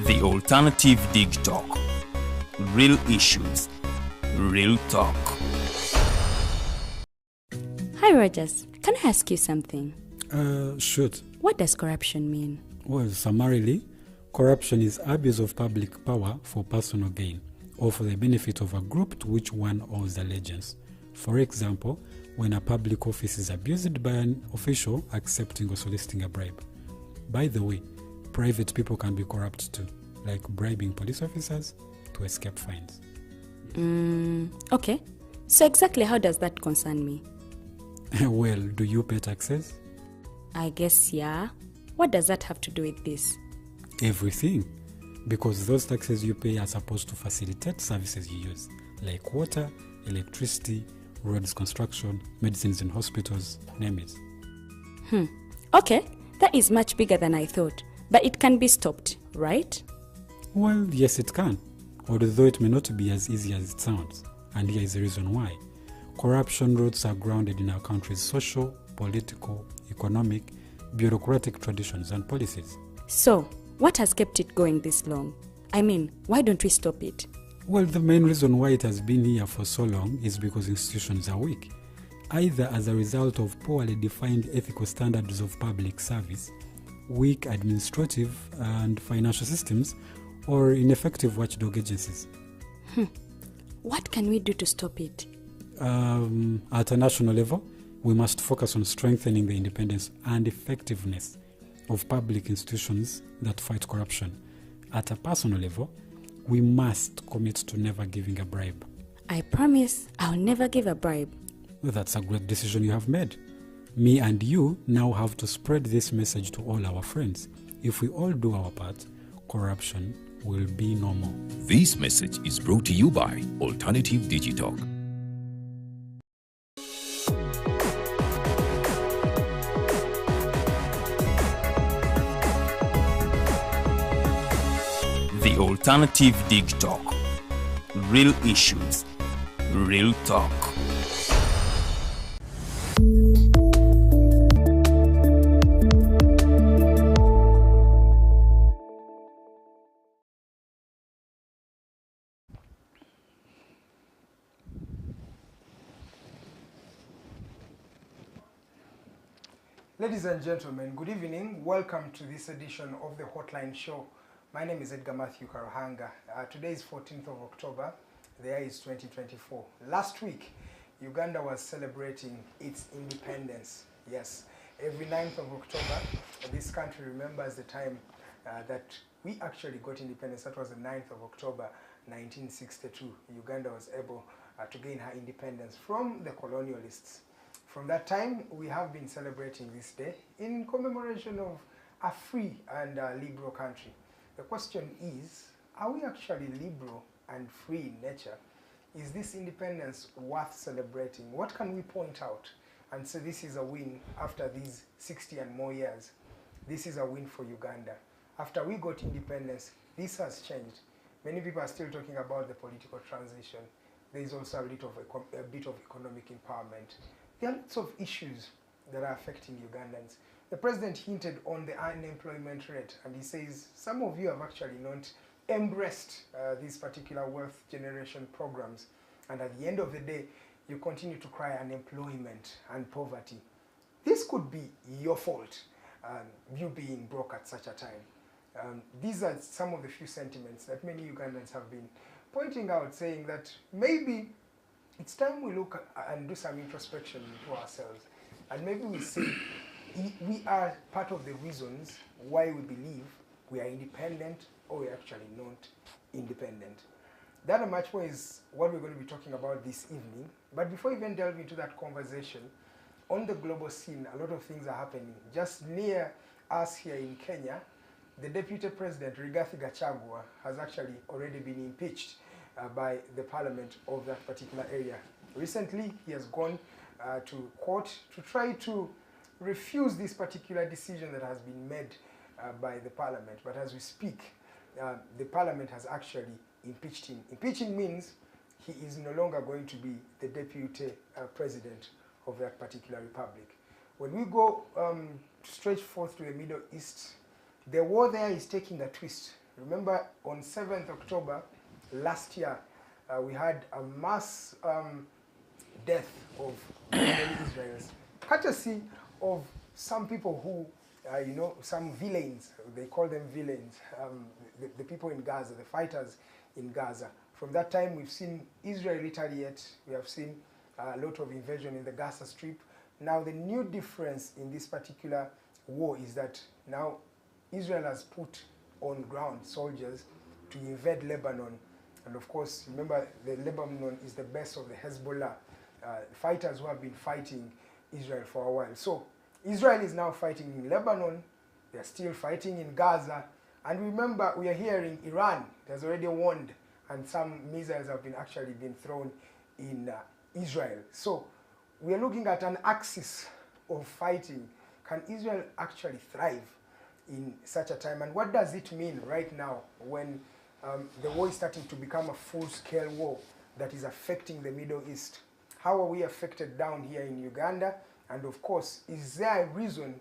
The Alternative Dig Talk. Real issues, real talk. Hi Rogers, can I ask you something? Shoot. What does corruption mean? Well, summarily, corruption is abuse of public power for personal gain or for the benefit of a group to which one owes allegiance. For example, when a public office is abused by an official accepting or soliciting a bribe. By the way, private people can be corrupt too, like bribing police officers to escape fines. Okay. So exactly how does that concern me? Well, do you pay taxes? I guess, yeah. What does that have to do with this? Everything. Because those taxes you pay are supposed to facilitate services you use, like water, electricity, roads construction, medicines in hospitals, name it. Okay, that is much bigger than I thought. But it can be stopped, right? Well, yes it can, although it may not be as easy as it sounds. And here is the reason why. Corruption roots are grounded in our country's social, political, economic, bureaucratic traditions and policies. So, what has kept it going this long? I mean, why don't we stop it? Well, the main reason why it has been here for so long is because institutions are weak, either as a result of poorly defined ethical standards of public service, weak administrative and financial systems, or ineffective watchdog agencies. What can we do to stop it? At a national level, we must focus on strengthening the independence and effectiveness of public institutions that fight corruption. At a personal level, we must commit to never giving a bribe. I promise I'll never give a bribe. Well, that's a great decision you have made. Me and you now have to spread this message to all our friends. If we all do our part, corruption will be no more. This message is brought to you by Alternative Digital. The Alternative Dig Talk. Real issues, real talk. Ladies and gentlemen, good evening. Welcome to this edition of the Hotline Show. My name is Edgar Mathew Karuhanga. Today is 14th of October. The year is 2024. Last week, Uganda was celebrating its independence. Yes, every 9th of October, this country remembers the time that we actually got independence. That was the 9th of October, 1962. Uganda was able to gain her independence from the colonialists. From that time, we have been celebrating this day in commemoration of a free and liberal country. The question is, are we actually liberal and free in nature? Is this independence worth celebrating? What can we point out and say this is a win after these 60 and more years? This is a win for Uganda. After we got independence, this has changed. Many people are still talking about the political transition. There is also a bit of economic empowerment. There are lots of issues that are affecting Ugandans. The president hinted on the unemployment rate, and he says some of you have actually not embraced these particular wealth generation programs, and at the end of the day, you continue to cry unemployment and poverty. This could be your fault, you being broke at such a time. These are some of the few sentiments that many Ugandans have been pointing out, saying that maybe it's time we look and do some introspection into ourselves, and maybe we say we are part of the reasons why we believe we are independent or we're actually not independent. That and much more is what we're going to be talking about this evening. But before we even delve into that conversation, on the global scene, a lot of things are happening. Just near us here in Kenya, the Deputy President, Rigathi Gachagua, has actually already been impeached by the parliament of that particular area. Recently, he has gone to court to try to refuse this particular decision that has been made by the parliament. But as we speak, the parliament has actually impeached him. Impeaching means he is no longer going to be the deputy president of that particular republic. When we go straight forth to the Middle East, the war there is taking a twist Remember, on 7th October last year, we had a mass death of many Israelis, courtesy of some people who, some villains, they call them villains, the people in Gaza, the fighters in Gaza. From that time, we've seen Israel retaliate. We have seen a lot of invasion in the Gaza Strip. Now, the new difference in this particular war is that now Israel has put on ground soldiers to invade Lebanon. And of course, remember, the Lebanon is the base of the Hezbollah fighters who have been fighting Israel for a while. So Israel is now fighting in Lebanon. They're still fighting in Gaza. And remember, we are hearing Iran has already warned, and some missiles have been actually been thrown in Israel. So we are looking at an axis of fighting. Can Israel actually thrive in such a time? And what does it mean right now when the war is starting to become a full-scale war that is affecting the Middle East? How are we affected down here in Uganda? And of course, is there a reason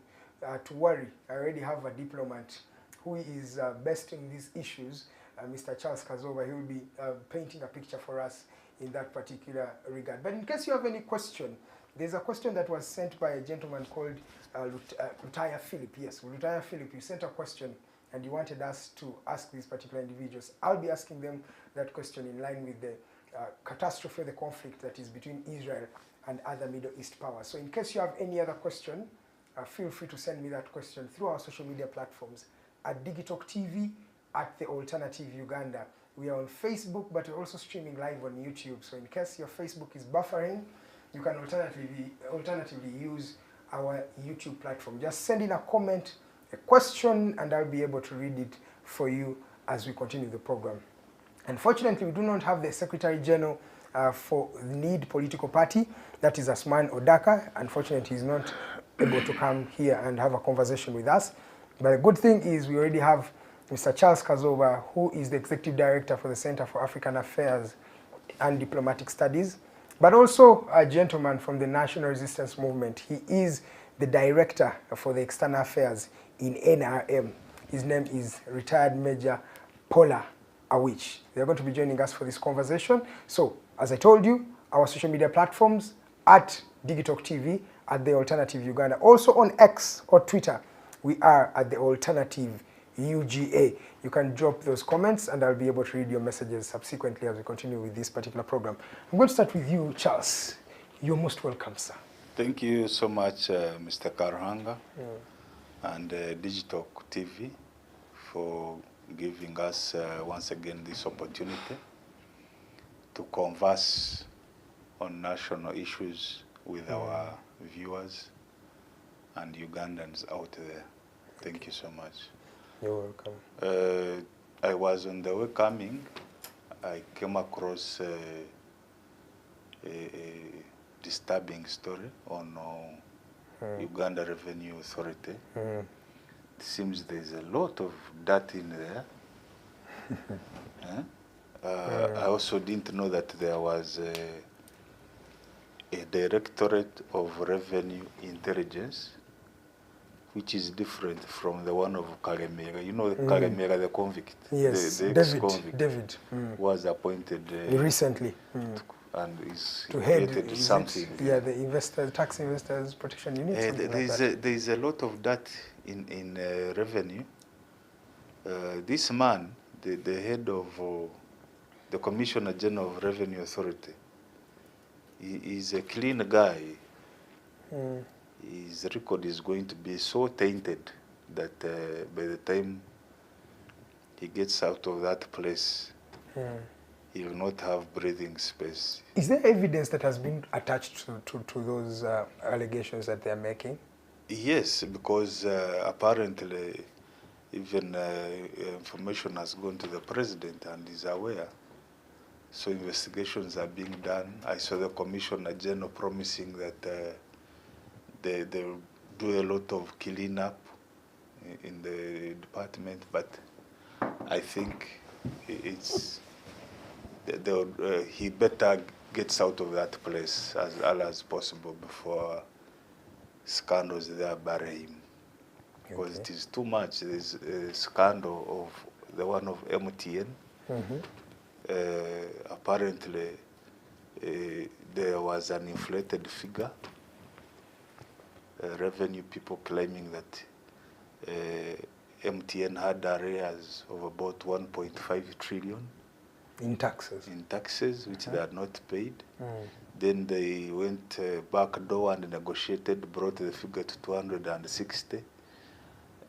to worry? I already have a diplomat who is best in these issues, Mr. Charles Kazooba. He will be painting a picture for us in that particular regard. But in case you have any question, there's a question that was sent by a gentleman called Lutaya Philip. Yes, Lutaya Philip, you sent a question and you wanted us to ask these particular individuals. I'll be asking them that question in line with the catastrophe, the conflict that is between Israel and other Middle East powers. So in case you have any other question, feel free to send me that question through our social media platforms at Digitalk TV, at The Alternative Uganda. We are on Facebook, but we're also streaming live on YouTube. So in case your Facebook is buffering, you can alternatively use our YouTube platform. Just send in a comment, a question, and I'll be able to read it for you as we continue the program. Unfortunately, we do not have the Secretary General for the Need Political Party, that is Asman Odaka. Unfortunately, he's not able to come here and have a conversation with us. But the good thing is we already have Mr. Charles Kazooba, who is the Executive Director for the Center for African Affairs and Diplomatic Studies, but also a gentleman from the National Resistance Movement. He is the Director for the External Affairs in NRM. His name is retired Major Maj Awich. They're going to be joining us for this conversation. So, as I told you, our social media platforms at Digitalk TV, at The Alternative Uganda. Also on X or Twitter, we are at The Alternative UGA. You can drop those comments and I'll be able to read your messages subsequently as we continue with this particular program. I'm going to start with you, Charles. You're most welcome, sir. Thank you so much, Mr. Karuhanga and Digitalk TV for giving us once again this opportunity to converse on national issues with our viewers and Ugandans out there. Thank you so much. You're welcome. I was on the way coming. I came across a disturbing story on Uganda Revenue Authority. It seems there's a lot of dirt in there. I also didn't know that there was a Directorate of Revenue Intelligence, which is different from the one of Karemera. You know, Karemera, the convict. Yes, the ex-convict David was appointed recently and is to head related to something. the tax investors protection unit. There is a lot of that in revenue. This man, the head of the Commissioner General of Revenue Authority, he is a clean guy. His record is going to be so tainted that by the time he gets out of that place, he will not have breathing space. Is there evidence that has been attached to those allegations that they are making? Yes, because apparently even information has gone to the president and is aware. So investigations are being done. I saw the Commissioner General promising that they will do a lot of cleaning up in the department, but I think he better gets out of that place as early as possible before scandals there bury him. Because it is too much. There is a scandal of the one of MTN. Apparently, there was an inflated figure. Revenue people claiming that MTN had arrears of about 1.5 trillion in taxes. Which they had not paid. Then they went back door and negotiated, brought the figure to 260,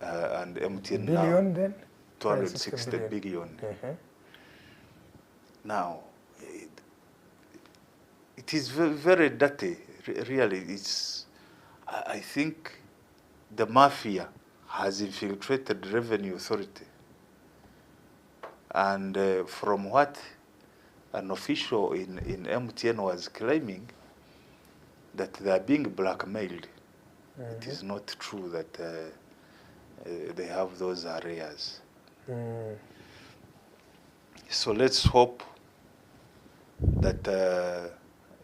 and MTN Billion now, then? 260 billion. Now, it is very, very dirty, really. It's, I think the mafia has infiltrated the Revenue Authority. And from what an official in MTN was claiming, that they are being blackmailed. It is not true that they have those arrears. So let's hope that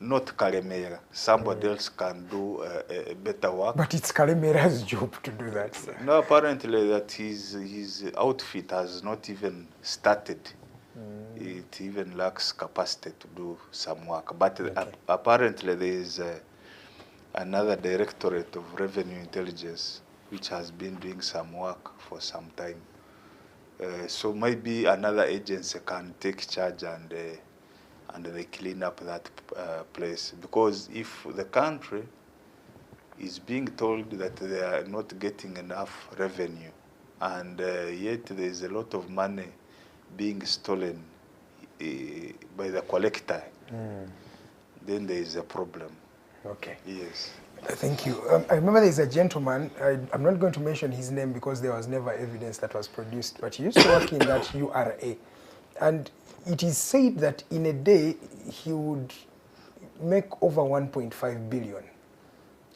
not Kalemera, somebody else can do a better work. But it's Kalemera's job to do that, sir. No, apparently that his outfit has not even started. It even lacks capacity to do some work. But apparently there is another Directorate of Revenue Intelligence which has been doing some work for some time. So maybe another agency can take charge and they clean up that place. Because if the country is being told that they are not getting enough revenue, and yet there is a lot of money being stolen by the collector, then there is a problem. Okay. Yes. Thank you. I remember there's a gentleman, I'm not going to mention his name because there was never evidence that was produced, but he used to work in that URA. And it is said that in a day he would make over 1.5 billion.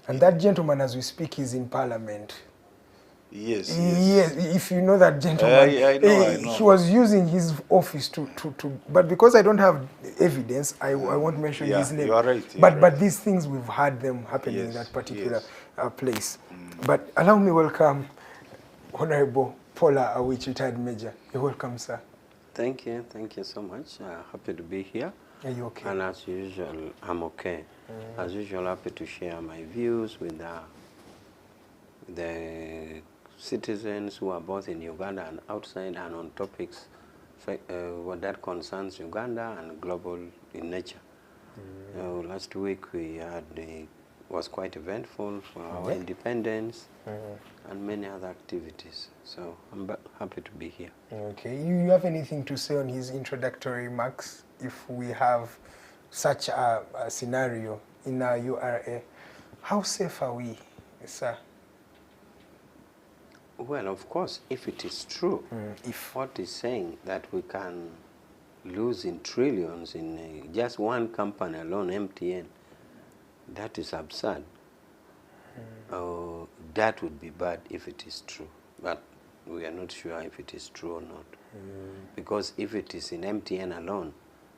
And that gentleman, as we speak, is in Parliament. Yes. Yes, if you know that gentleman, I know. He was using his office to but because I don't have evidence, I won't mention his name. You are right. But these things, we've had them happening in that particular place. But allow me welcome Honorable Pollar Awich, retired Major. You're welcome, sir. Thank you so much. Happy to be here. Are you okay? And as usual, I'm okay. As usual, happy to share my views with the citizens who are both in Uganda and outside, and on topics what that concerns Uganda and global in nature. Last week we had was quite eventful for our independence and many other activities. So I'm happy to be here. Okay. You have anything to say on his introductory remarks? If we have such a scenario in our URA, how safe are we, sir? Well, of course, if it is true, if what is saying that we can lose in trillions in just one company alone, MTN, that is absurd. That would be bad if it is true, but we are not sure if it is true or not. Because if it is in MTN alone,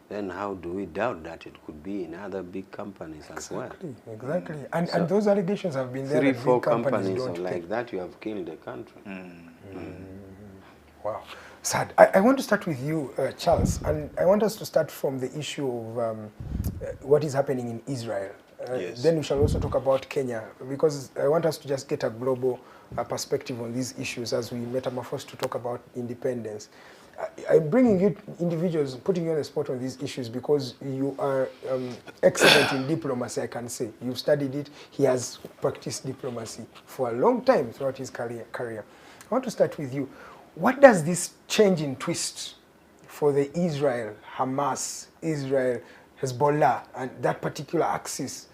then how do we doubt that it could be in other big companies as well? Exactly. And those allegations have been there. 3-4 companies like that, you have killed the country. Wow. Sad. I want to start with you, Charles, and I want us to start from the issue of what is happening in Israel. Then we shall also talk about Kenya, because I want us to just get a global perspective on these issues as we metamorphose to talk about independence. I'm bringing you individuals, putting you on the spot on these issues because you are excellent in diplomacy, I can say. You've studied it. He has practiced diplomacy for a long time throughout his career. I want to start with you. What does this change in twist for the Israel, Hamas, Israel, Hezbollah, and that particular axis,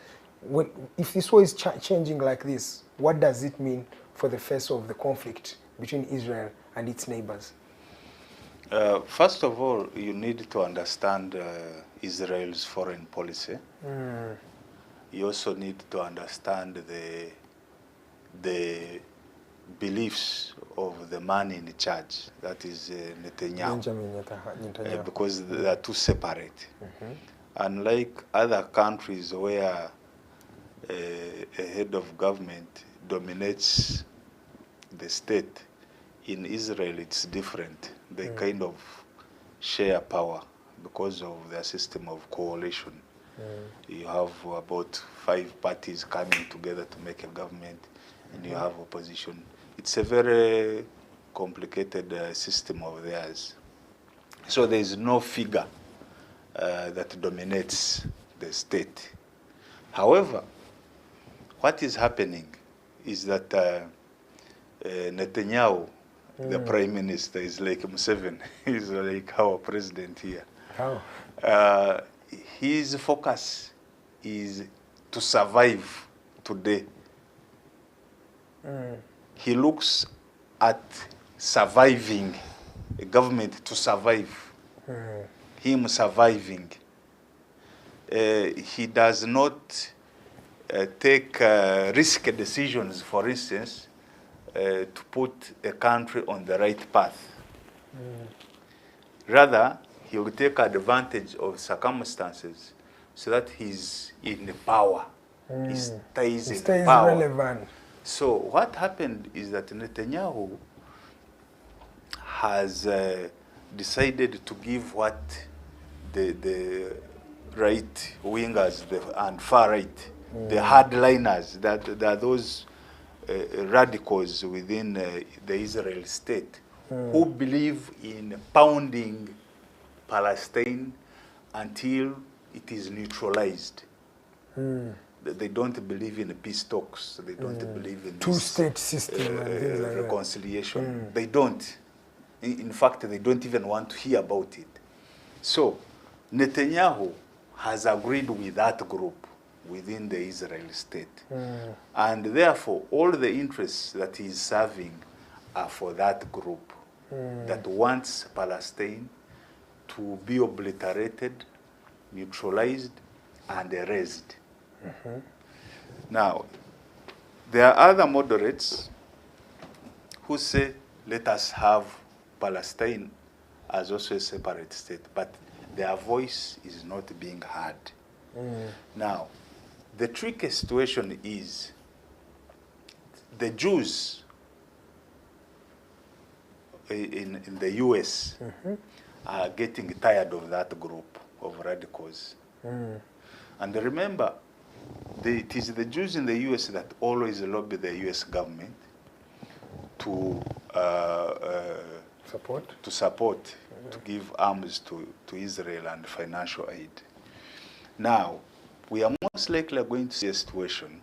if this war is changing like this, what does it mean for the face of the conflict between Israel and its neighbors? First of all, you need to understand Israel's foreign policy. You also need to understand the beliefs of the man in charge, that is Netanyahu, because they are too separate. Unlike other countries where a head of government dominates the state, in Israel it's different. They kind of share power because of their system of coalition. You have about 5 parties coming together to make a government, and you have opposition. It's a very complicated system of theirs. So there is no figure that dominates the state. However, what is happening is that Netanyahu, the prime minister, is like Museveni. He's like our president here. How? His focus is to survive today. He looks at surviving, a government to survive, him surviving. He does not take risky decisions, for instance, to put a country on the right path. Rather, he will take advantage of circumstances so that he's in power. He stays in power. Relevant. So what happened is that Netanyahu has decided to give what the right wingers and far right, the hardliners, that are those radicals within the Israel state who believe in pounding Palestine until it is neutralized. They don't believe in peace talks. They don't believe in Two-state system and things like that. reconciliation. They don't. In fact, they don't even want to hear about it. So Netanyahu has agreed with that group within the Israel state. And therefore, all the interests that he is serving are for that group that wants Palestine to be obliterated, neutralized, and erased. Now, there are other moderates who say, let us have Palestine as also a separate state, but their voice is not being heard. Now, the tricky situation is the Jews in the US are getting tired of that group of radicals. And remember, it is the Jews in the US that always lobby the US government to support, to give arms to Israel and financial aid. Now, we are most likely going to see a situation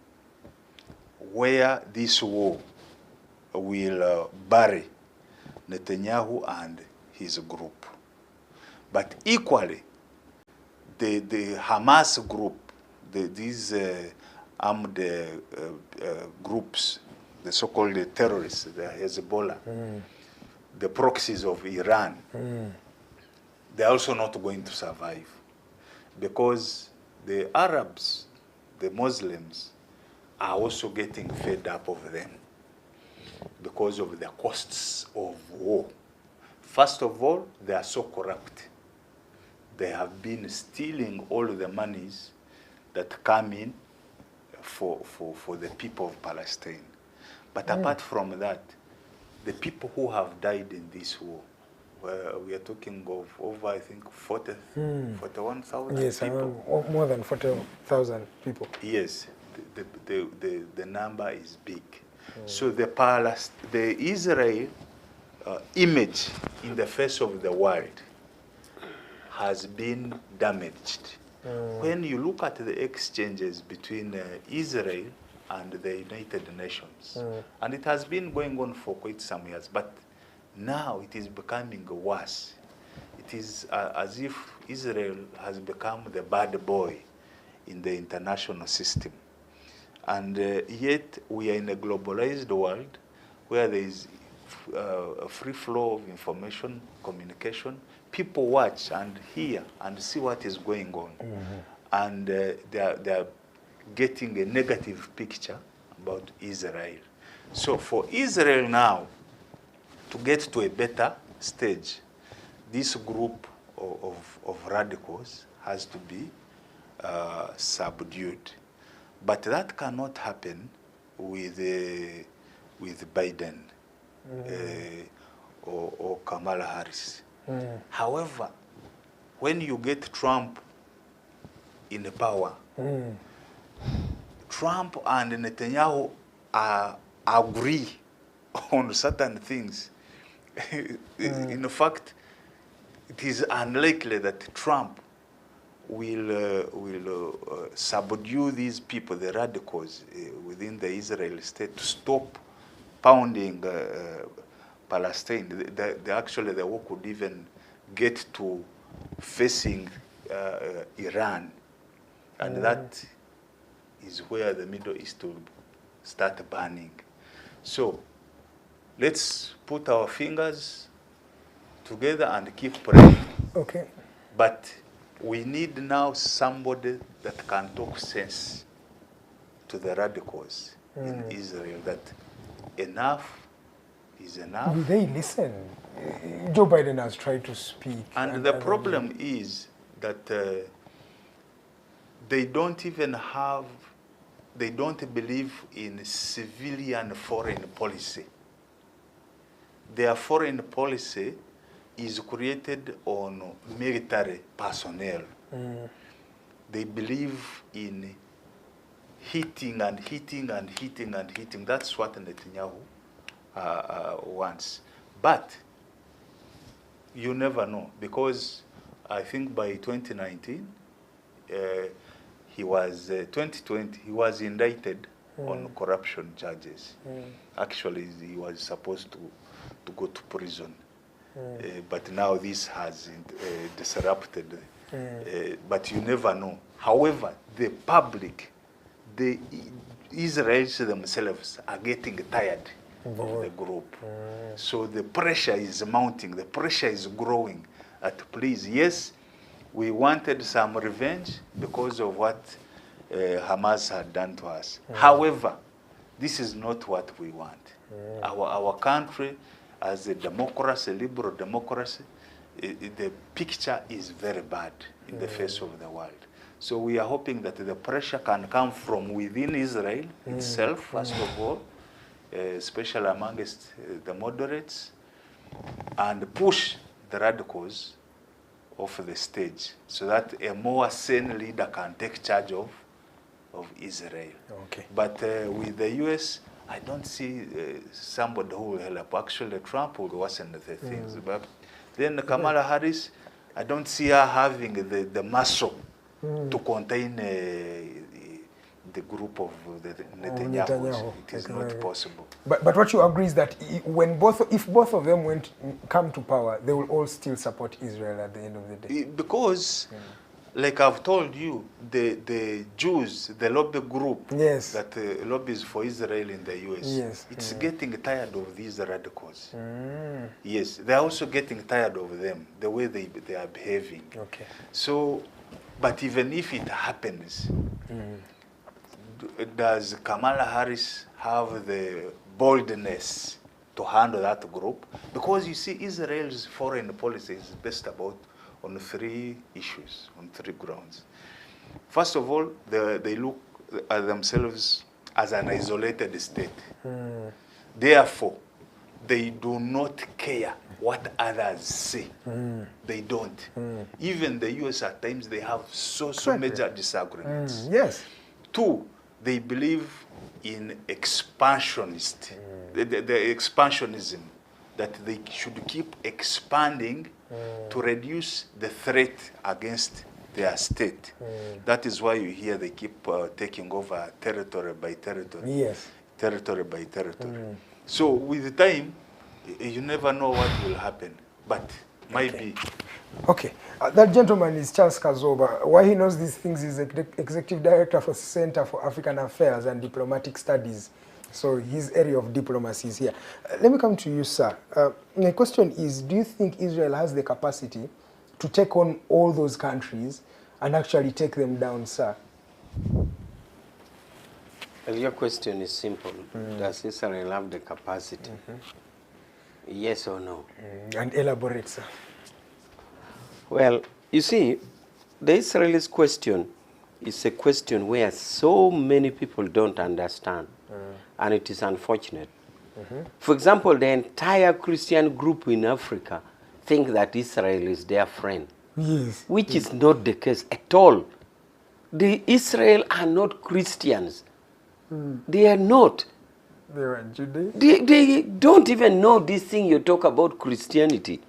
where this war will bury Netanyahu and his group. But equally, the Hamas group, these armed groups, the so-called terrorists, the Hezbollah, the proxies of Iran, they're also not going to survive. Because the Arabs, the Muslims, are also getting fed up of them because of the costs of war. First of all, they are so corrupt. They have been stealing all the monies that come in for the people of Palestine. But apart from that, the people who have died in this war, we are talking of over, I think, 41,000 yes, people. More than 40,000 people. Yes, the number is big. So the Israel image in the face of the world has been damaged. When you look at the exchanges between Israel and the United Nations, and it has been going on for quite some years, but now it is becoming worse. It is as if Israel has become the bad boy in the international system. And yet we are in a globalized world where there is a free flow of information, communication. People watch and hear and see what is going on. And they are getting a negative picture about Israel. So for Israel now to get to a better stage, this group of radicals has to be subdued. But that cannot happen with Biden. or Kamala Harris. However, when you get Trump in power, Trump and Netanyahu agree on certain things. In fact, it is unlikely that Trump will subdue these people, the radicals within the Israeli state, to stop pounding Palestine. Actually, the war could even get to facing Iran. And that is where the Middle East will start burning. So let's put our fingers together and keep praying. Okay. But we need now somebody that can talk sense to the radicals in Israel, that enough is enough. Will they listen? Joe Biden has tried to speak. And the problem is that they don't believe in civilian foreign policy. Their foreign policy is created on military personnel. They believe in hitting and hitting and hitting and hitting. That's what Netanyahu wants. But you never know, because I think by 2019, he was 2020. He was indicted on corruption charges. Actually, he was supposed to go to prison, but now this has disrupted. But you never know. However, the public, the Israelis themselves are getting tired of the group. So the pressure is mounting. The pressure is growing. Please, yes, we wanted some revenge because of what Hamas had done to us. However, this is not what we want. Our country, as a democracy, liberal democracy, the picture is very bad in the face of the world. So we are hoping that the pressure can come from within Israel itself, first of all, especially amongst the moderates, and push the radicals off the stage so that a more sane leader can take charge of Israel. Okay. But with the U.S., I don't see somebody who will help. Actually, Trump will worsen the things. But then Kamala Harris, I don't see her having the muscle to contain the group of the Netanyahu. It is not possible. But what you agree is that if both of them come to power, they will all still support Israel at the end of the day. Because, like I've told you, the Jews, the lobby group that lobbies for Israel in the U.S., it's getting tired of these radicals. Yes, they're also getting tired of them, the way they are behaving. Okay. So, but even if it happens, does Kamala Harris have the boldness to handle that group? Because you see, Israel's foreign policy is based on three issues, on three grounds. First of all, they look at themselves as an isolated state. Therefore, they do not care what others say. They don't. Even the U.S. at times, they have so major disagreements. Yes. Two, they believe in expansionist, the expansionism, that they should keep expanding to reduce the threat against their state. That is why you hear they keep taking over territory by territory. Yes. Territory by territory. So with time, you never know what will happen, but maybe. Okay. That gentleman is Charles Kazooba. Why he knows these things is Executive Director for Center for African Affairs and Diplomatic Studies. So his area of diplomacy is here. Let me come to you, sir. My question is, do you think Israel has the capacity to take on all those countries and actually take them down, sir? Well, your question is simple. Does Israel have the capacity? Yes or no? And elaborate, sir. Well, you see, the Israelis question is a question where so many people don't understand, and it is unfortunate. For example, the entire Christian group in Africa think that Israel is their friend, Yes. which is not the case at all. The Israel are not Christians. They are not. They were Judeans. They don't even know this thing you talk about Christianity.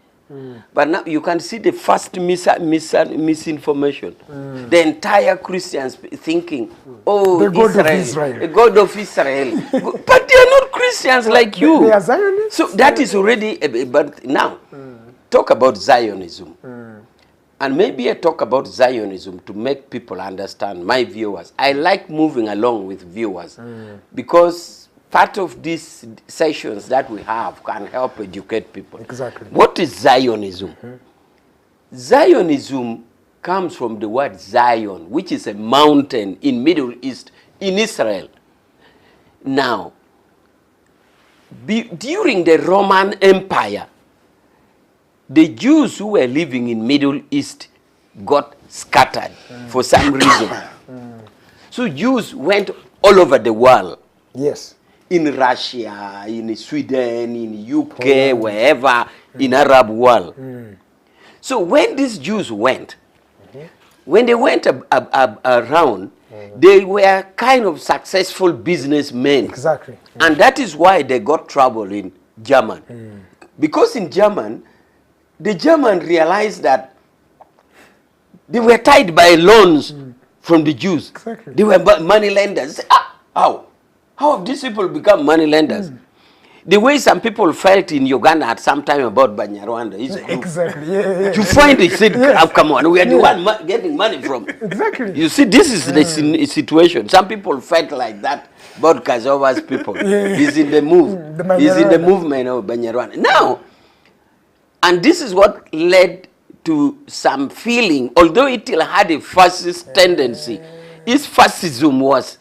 But now you can see the first misinformation. The entire Christians thinking, oh, The God of Israel, Israel. the God of Israel. But they are not Christians like you. They are Zionists. So that is already, but now, talk about Zionism. And maybe I talk about Zionism to make people understand, my viewers. I like moving along with viewers because part of these sessions that we have can help educate people. Exactly. What is Zionism? Zionism comes from the word Zion, which is a mountain in Middle East, in Israel. Now, during the Roman Empire, the Jews who were living in Middle East got scattered for some reason. So Jews went all over the world. Yes. In Russia, in Sweden, in UK, wherever, in Arab world. So when these Jews went, when they went around, they were kind of successful businessmen. Exactly. And that is why they got trouble in German. Because in German, the German realized that they were tied by loans from the Jews. Exactly. They were money lenders. They say, how? How have these people become money lenders? The way some people felt in Uganda at some time about Banyarwanda is Exactly. Yeah. you find it said, oh, come on, we are the one getting money from. Exactly. You see, this is the situation. Some people felt like that about Kazooba's people. He's in the move. He's in the movement of Banyarwanda. Now, and this is what led to some feeling, although it had a fascist tendency, his fascism was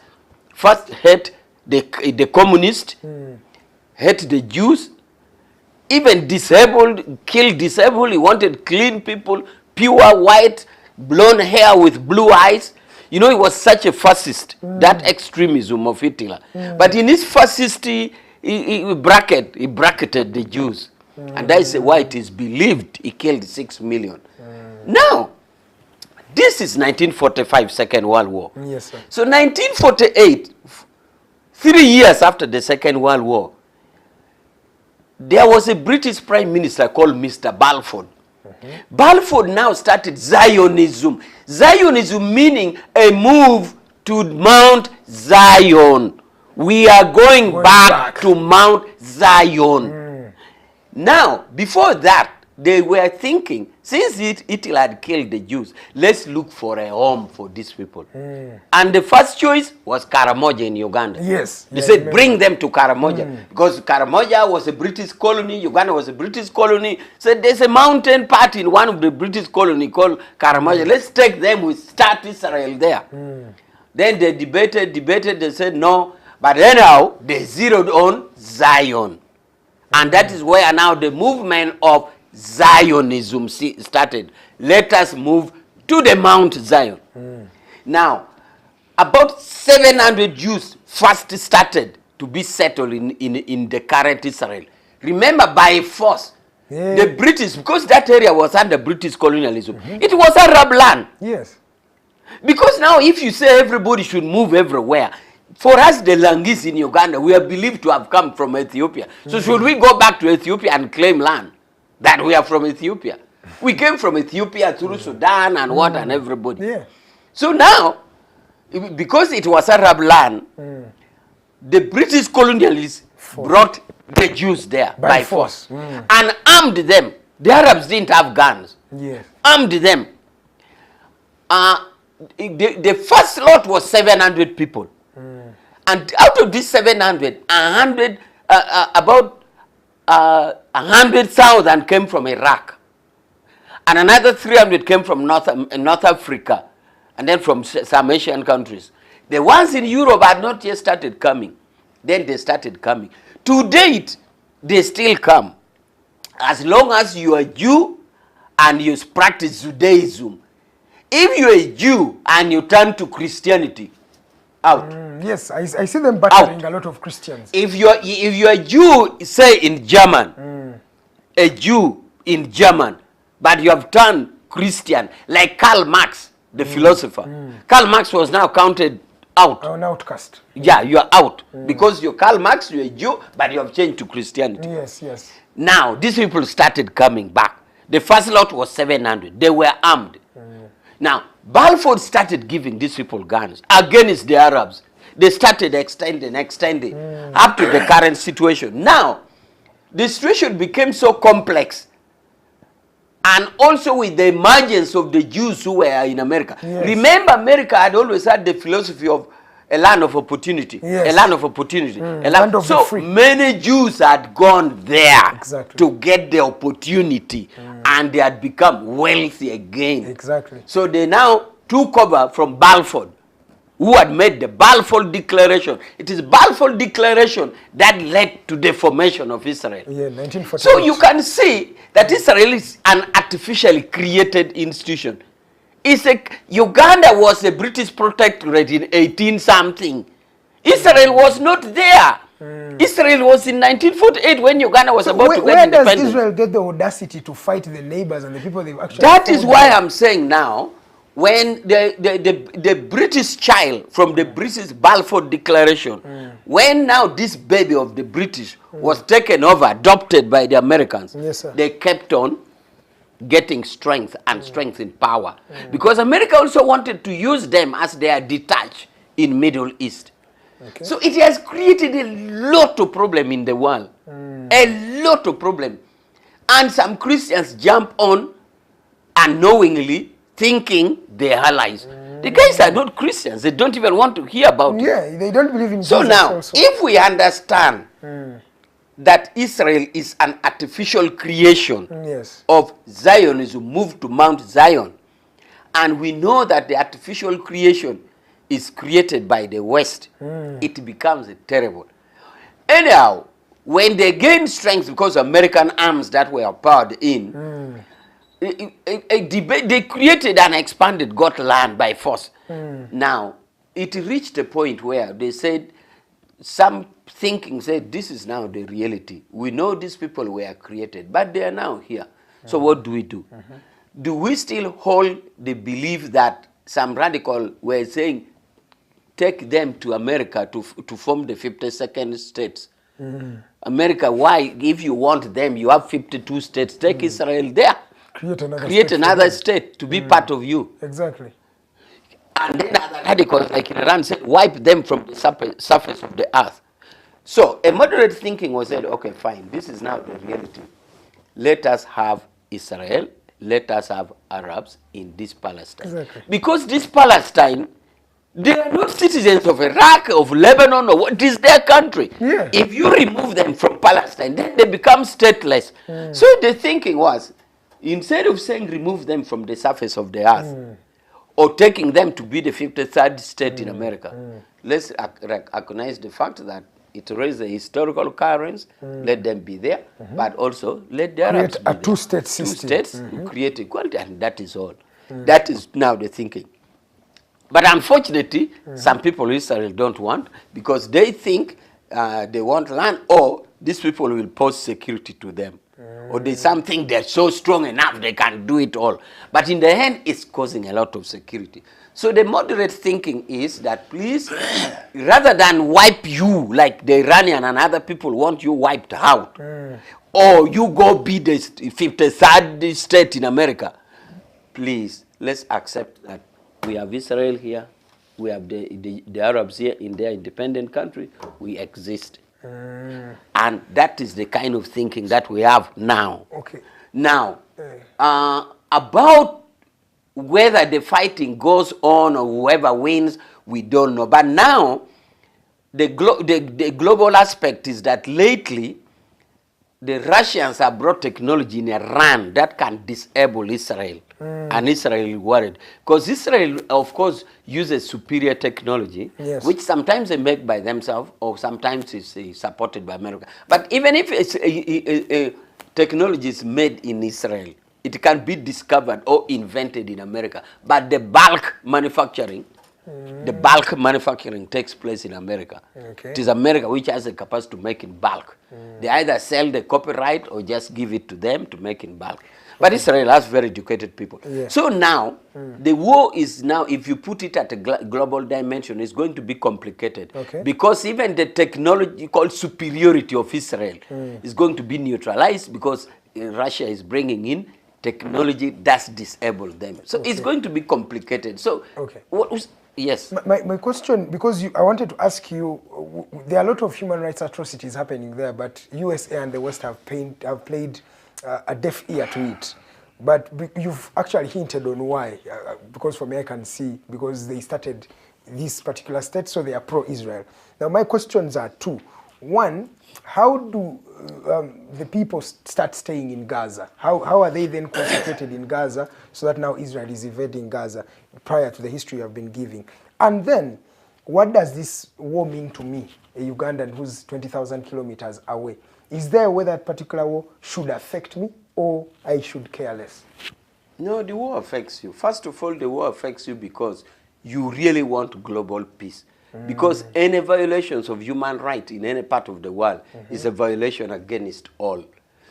first hate the communists, hate the Jews, even killed disabled. He wanted clean people, pure white, blonde hair with blue eyes. You know, he was such a fascist, that extremism of Hitler. But in his fascist, he bracketed the Jews. And that is why it is believed he killed 6 million. Now, this is 1945, Second World War. Yes, sir. So 1948, 3 years after the Second World War, there was a British Prime Minister called Mr. Balfour. Balfour now started Zionism. Zionism meaning a move to Mount Zion. We are going back to Mount Zion. Now, before that, they were thinking, since Hitler had killed the Jews, let's look for a home for these people. And the first choice was Karamoja in Uganda. Yes. They said, bring them to Karamoja. Because Karamoja was a British colony, Uganda was a British colony. So there's a mountain part in one of the British colony called Karamoja. Let's take them, we start Israel there. Then they debated, they said no. But anyhow, they zeroed on Zion. And that is where now the movement of Zionism started. Let us move to the Mount Zion. Now, about 700 Jews first started to be settled in the current Israel. Remember, by force, the British, because that area was under British colonialism, it was Arab land. Yes. Because now if you say everybody should move everywhere, for us, the Langis in Uganda, we are believed to have come from Ethiopia. So should we go back to Ethiopia and claim land that we are from Ethiopia? We came from Ethiopia through Sudan and what and everybody. Yeah. So now, because it was Arab land, the British colonialists brought the Jews there by force. And armed them. The Arabs didn't have guns. Yes. Armed them. The first lot was 700 people. And out of these 700, about 100,000 came from Iraq. And another 300 came from North Africa. And then from some Asian countries. The ones in Europe had not yet started coming. Then they started coming. To date, they still come. As long as you are a Jew and you practice Judaism. If you're a Jew and you turn to Christianity, out. Yes, I see them battering a lot of Christians. If you're a Jew, say in German, a Jew in German, but you have turned Christian, like Karl Marx, the philosopher. Karl Marx was now counted out. An outcast. Yeah, you are out. Because you're Karl Marx, you're a Jew, but you have changed to Christianity. Yes, yes. Now, these people started coming back. The first lot was 700. They were armed. Now, Balfour started giving these people guns against the Arabs. They started extending, up to the current situation. Now, the situation became so complex. And also with the emergence of the Jews who were in America. Yes. Remember, America had always had the philosophy of a land of opportunity. Yes. A land of opportunity. Land of the so free. many Jews had gone there Exactly. to get the opportunity. And they had become wealthy again. Exactly. So they now took over from Balfour, who had made the Balfour Declaration. It is Balfour Declaration that led to the formation of Israel. Yeah, 1948. So you can see that Israel is an artificially created institution. Uganda was a British protectorate in 18-something. Israel was not there. Israel was in 1948 when Uganda was about to get where independence. does Israel get the audacity to fight the neighbors and the people they've actually That is fought why with? I'm saying now, when the British child from the British Balfour Declaration, when now this baby of the British was taken over, adopted by the Americans, Yes, sir. they kept on getting strength and strength in power. Because America also wanted to use them as they are detached in Middle East. Okay. So it has created a lot of problem in the world. A lot of problem. And some Christians jump on unknowingly thinking they're allies. The guys are not Christians. They don't even want to hear about it. Yeah, they don't believe in So Jesus now, also. if we understand that Israel is an artificial creation Yes. of Zionism moved to Mount Zion, and we know that the artificial creation is created by the West, it becomes terrible. Anyhow, when they gain strength because of American arms that were poured in, a debate, they created and expanded, got land by force. Now, it reached a point where they said, some thinking said, this is now the reality. We know these people were created, but they are now here. So what do we do? Do we still hold the belief that some radical were saying, take them to America to form the 52nd states? America, why? If you want them, you have 52 states. Take Israel there. Create another state to be part of you. Exactly. And then other radicals like Iran said, wipe them from the surface of the earth. So a moderate thinking was said, okay, fine, this is now the reality. Let us have Israel, let us have Arabs in this Palestine. Exactly. Because this Palestine, they are not citizens of Iraq, of Lebanon, or what is their country. Yeah. If you remove them from Palestine, then they become stateless. So the thinking was, instead of saying remove them from the surface of the earth, or taking them to be the 53rd state in America, let's recognize the fact that it raised a historical occurrence, let them be there, but also let the Arabs Create a be two-state there. system. 2 states, create equality, and that is all. That is now the thinking. But unfortunately, some people in Israel don't want, because they think they want land, or these people will pose security to them. Or there's something they're so strong enough they can do it all. But in the end, it's causing a lot of security. So the moderate thinking is that please, rather than wipe you like the Iranian and other people want you wiped out, or you go be the 53rd state in America, please, let's accept that we have Israel here, we have the Arabs here in their independent country, we exist. And that is the kind of thinking that we have now. Okay. Now, about whether the fighting goes on or whoever wins, we don't know. But now, the global aspect is that lately, the Russians have brought technology in Iran that can disable Israel. And Israel is worried. Because Israel, of course, uses superior technology, Yes. which sometimes they make by themselves, or sometimes it's supported by America. But even if it's technology is made in Israel, it can be discovered or invented in America. But the bulk manufacturing The bulk manufacturing takes place in America. Okay. It is America which has the capacity to make in bulk. They either sell the copyright or just give it to them to make in bulk. But Israel has very educated people. Yeah. So now, the war is now, if you put it at a global dimension, it's going to be complicated. Okay. Because even the technological superiority of Israel is going to be neutralized because Russia is bringing in technology that's disable them. So it's going to be complicated. So what was, yes. My question, because I wanted to ask you, there are a lot of human rights atrocities happening there, but USA and the West have played a deaf ear to it. But you've actually hinted on why, because for me I can see, because they started this particular state, so they are pro-Israel. Now my questions are two. One, how do the people start staying in Gaza? How are they then concentrated in Gaza so that now Israel is invading Gaza prior to the history you have been giving? And then, what does this war mean to me, a Ugandan who's 20,000 kilometers away? Is there a way that particular war should affect me or I should care less? No, the war affects you. First of all, the war affects you because you really want global peace. Because any violations of human rights in any part of the world is a violation against all.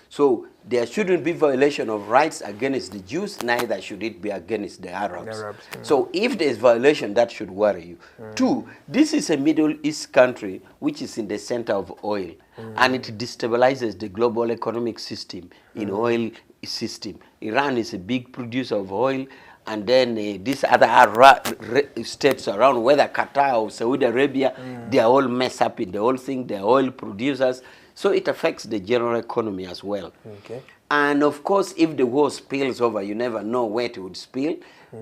So there shouldn't be violation of rights against the Jews, neither should it be against the Arabs. So if there's violation, that should worry you. Two, this is a Middle East country which is in the center of oil, and it destabilizes the global economic system in oil system. Iran is a big producer of oil, and then these other states around, whether Qatar or Saudi Arabia, they are all messed up in the whole thing. They're oil producers. So it affects the general economy as well. Okay. And of course, if the war spills over, you never know where it would spill,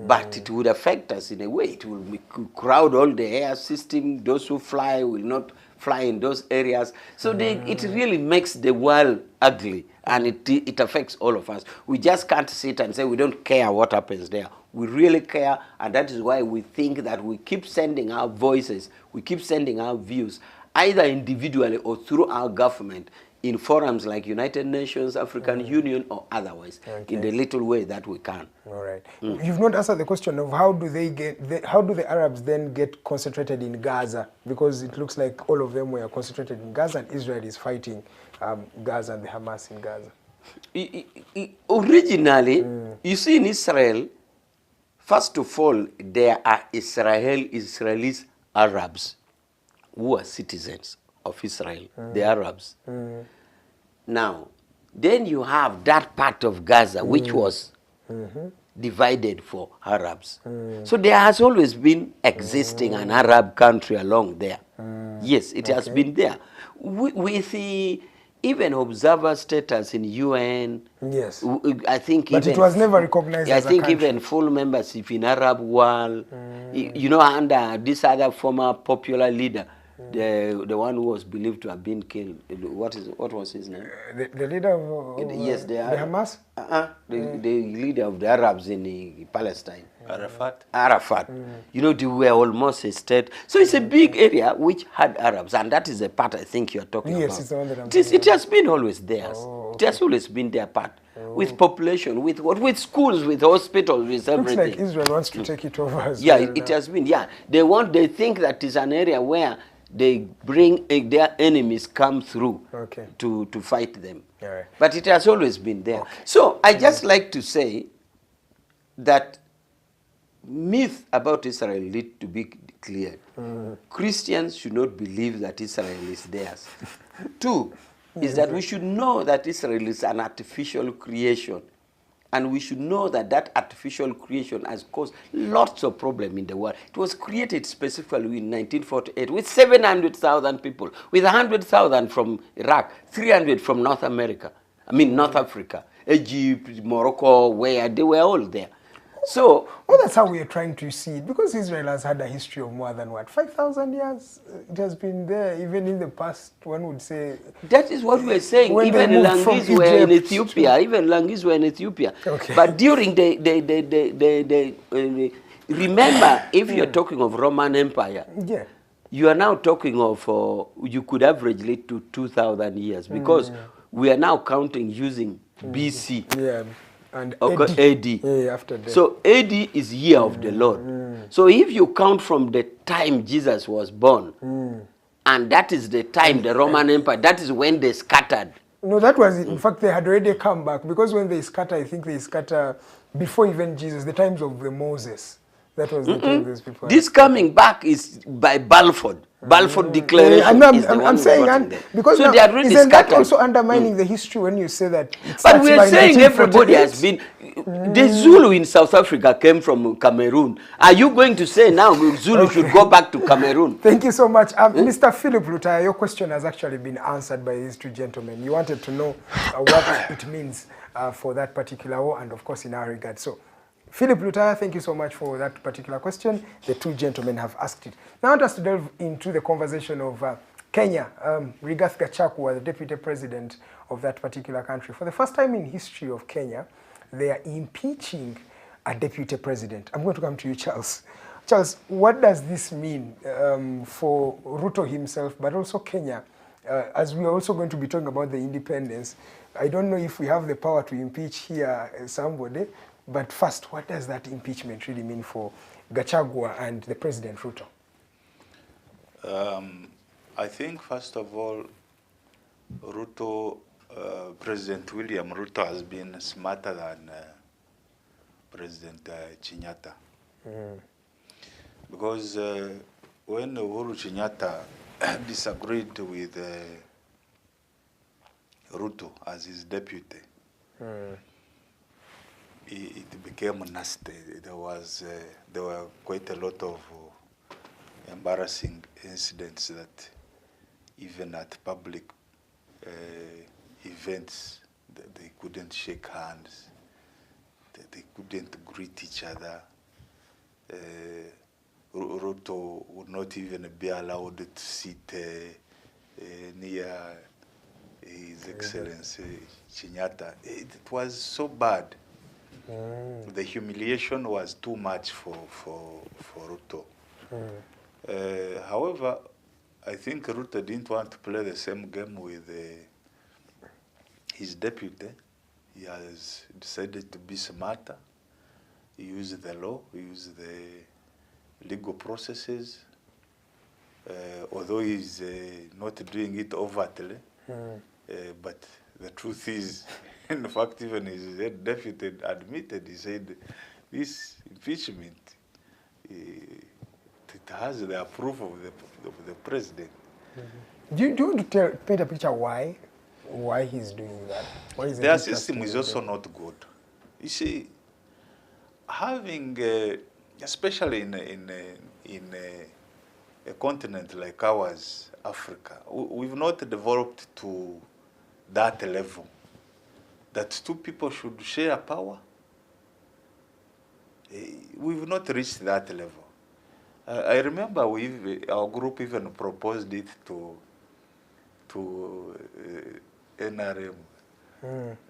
but it would affect us in a way. It will crowd all the air system. Those who fly will not fly in those areas. So it really makes the world ugly, and it affects all of us. We just can't sit and say we don't care what happens there. We really care, and that is why we think that we keep sending our voices, we keep sending our views, either individually or through our government, in forums like United Nations, African Union, or otherwise, in the little way that we can. All right. You've not answered the question of how do the Arabs then get concentrated in Gaza? Because it looks like all of them were concentrated in Gaza, and Israel is fighting Gaza and the Hamas in Gaza. Originally, you see in Israel, first of all, there are Israelis Arabs who are citizens of Israel, the Arabs. Now, then you have that part of Gaza which was divided for Arabs. So there has always been existing an Arab country along there. Yes, it has been there. With the even observer status in UN, yes, I think, but it was never recognized as a country. I think even full membership in Arab world, you know, under this other former popular leader, the one who was believed to have been killed. What was his name? The leader of yes, the Hamas? The leader of the Arabs in Palestine. Arafat. You know, they were almost a state. So it's a big area which had Arabs, and that is the part I think you're talking about. Yes, it's the one that I'm talking about. It has been always theirs. It has always been their part. With population, with what? With schools, with hospitals, with everything. Looks like Israel wants to take it over as well. Yeah, it has been, They think that is an area where they bring their enemies come through to fight them. Right. But it has always been there. So I just like to say that myth about Israel need to be cleared. Christians should not believe that Israel is theirs. Two is that we should know that Israel is an artificial creation. And we should know that that artificial creation has caused lots of problems in the world. It was created specifically in 1948 with 700,000 people, with 100,000 from Iraq, 300 from North Africa, Egypt, Morocco, where they were all there. So, well, that's how we are trying to see it, because Israel has had a history of more than, 5,000 years? It has been there, even in the past, one would say. That is what we're saying. Even Langis were in Ethiopia. Okay. But during remember, if you're talking of Roman Empire, you are now talking of, you could average it to 2,000 years, because we are now counting using BC. And AD. After that. So AD is year of the Lord. So if you count from the time Jesus was born, and that is the time the Roman Empire, that is when they scattered. No, that was, in fact, they had already come back, because when they scatter, I think they scatter before even Jesus, the times of the Moses. That was the time those people. This coming back is by Balfour. Balfour Declaration is the one I'm saying, who and brought it there. because So now, they are really isn't that scattered. also undermining the history when you say that? It But starts we by are saying everybody 1948? has been. The Zulu in South Africa came from Cameroon. Are you going to say now Zulu should go back to Cameroon? Thank you so much. Mr. Philip Lutaya, your question has actually been answered by these two gentlemen. You wanted to know what it means for that particular war, and of course in our regard. So, Philip Lutaya, thank you so much for that particular question. The two gentlemen have asked it. Now I want us to delve into the conversation of Kenya. Rigathi Gachagua, the deputy president of that particular country. For the first time in history of Kenya, they are impeaching a deputy president. I'm going to come to you, Charles. Charles, what does this mean for Ruto himself, but also Kenya? As we are also going to be talking about the independence, I don't know if we have the power to impeach here somebody, but first, what does that impeachment really mean for Gachagua and the President Ruto? I think, first of all, Ruto, President William Ruto has been smarter than President Kenyatta. Because when Uhuru Kenyatta disagreed with Ruto as his deputy, it became nasty. There were quite a lot of embarrassing incidents that even at public events, they couldn't shake hands, they couldn't greet each other. Ruto would not even be allowed to sit near His Excellency Kenyatta. It was so bad. The humiliation was too much for Ruto. However, I think Ruto didn't want to play the same game with his deputy. He has decided to be smarter. He used the law, he used the legal processes, although he's not doing it overtly. But the truth is, in fact, even his head deputy admitted, he said, this impeachment, it has the approval of the president. Do you want to paint a picture why he's doing that? Why is Their system is also not good. You see, having, especially in a continent like ours, Africa, we've not developed to that level, that two people should share power. We've not reached that level. I remember our group even proposed it to NRM.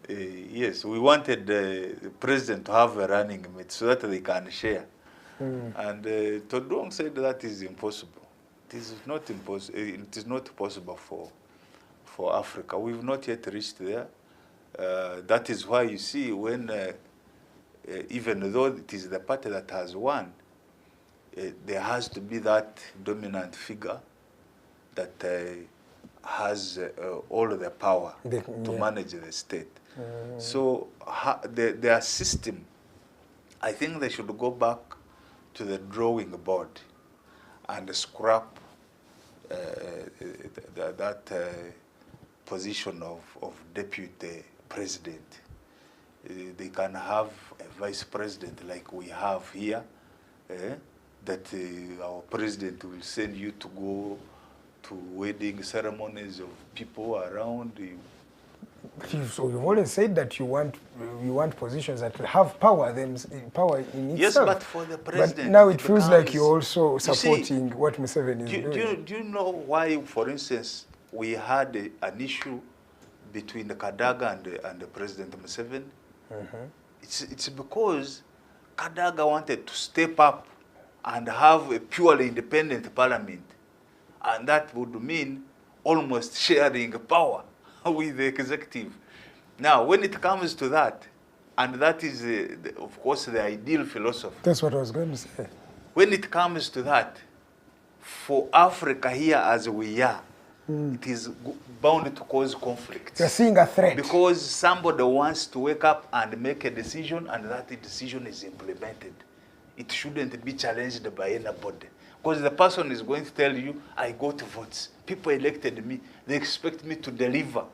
Yes, we wanted the president to have a running mate so that they can share. And Todong said that is impossible. It is not impossible. It is not possible for Africa. We've not yet reached there. That is why you see when, even though it is the party that has won, there has to be that dominant figure that has all the power to manage the state. So their system, I think they should go back to the drawing board and scrap that position of deputy president. They can have a vice president like we have here, that our president will send you to go to wedding ceremonies of people around. So you've always said that you want positions that have power in itself. Yes, but for the president. But now it feels like you're also supporting what Museveni is doing. Do you know why, for instance, we had an issue between the Kadaga and the President Museveni? It's because Kadaga wanted to step up and have a purely independent parliament. And that would mean almost sharing power with the executive. Now, when it comes to that, and that is, of course, the ideal philosophy. That's what I was going to say. when it comes to that, for Africa here as we are, it is bound to cause conflict. You're seeing a threat. Because somebody wants to wake up and make a decision, and that decision is implemented. It shouldn't be challenged by anybody. Because the person is going to tell you, I got votes. People elected me. They expect me to deliver.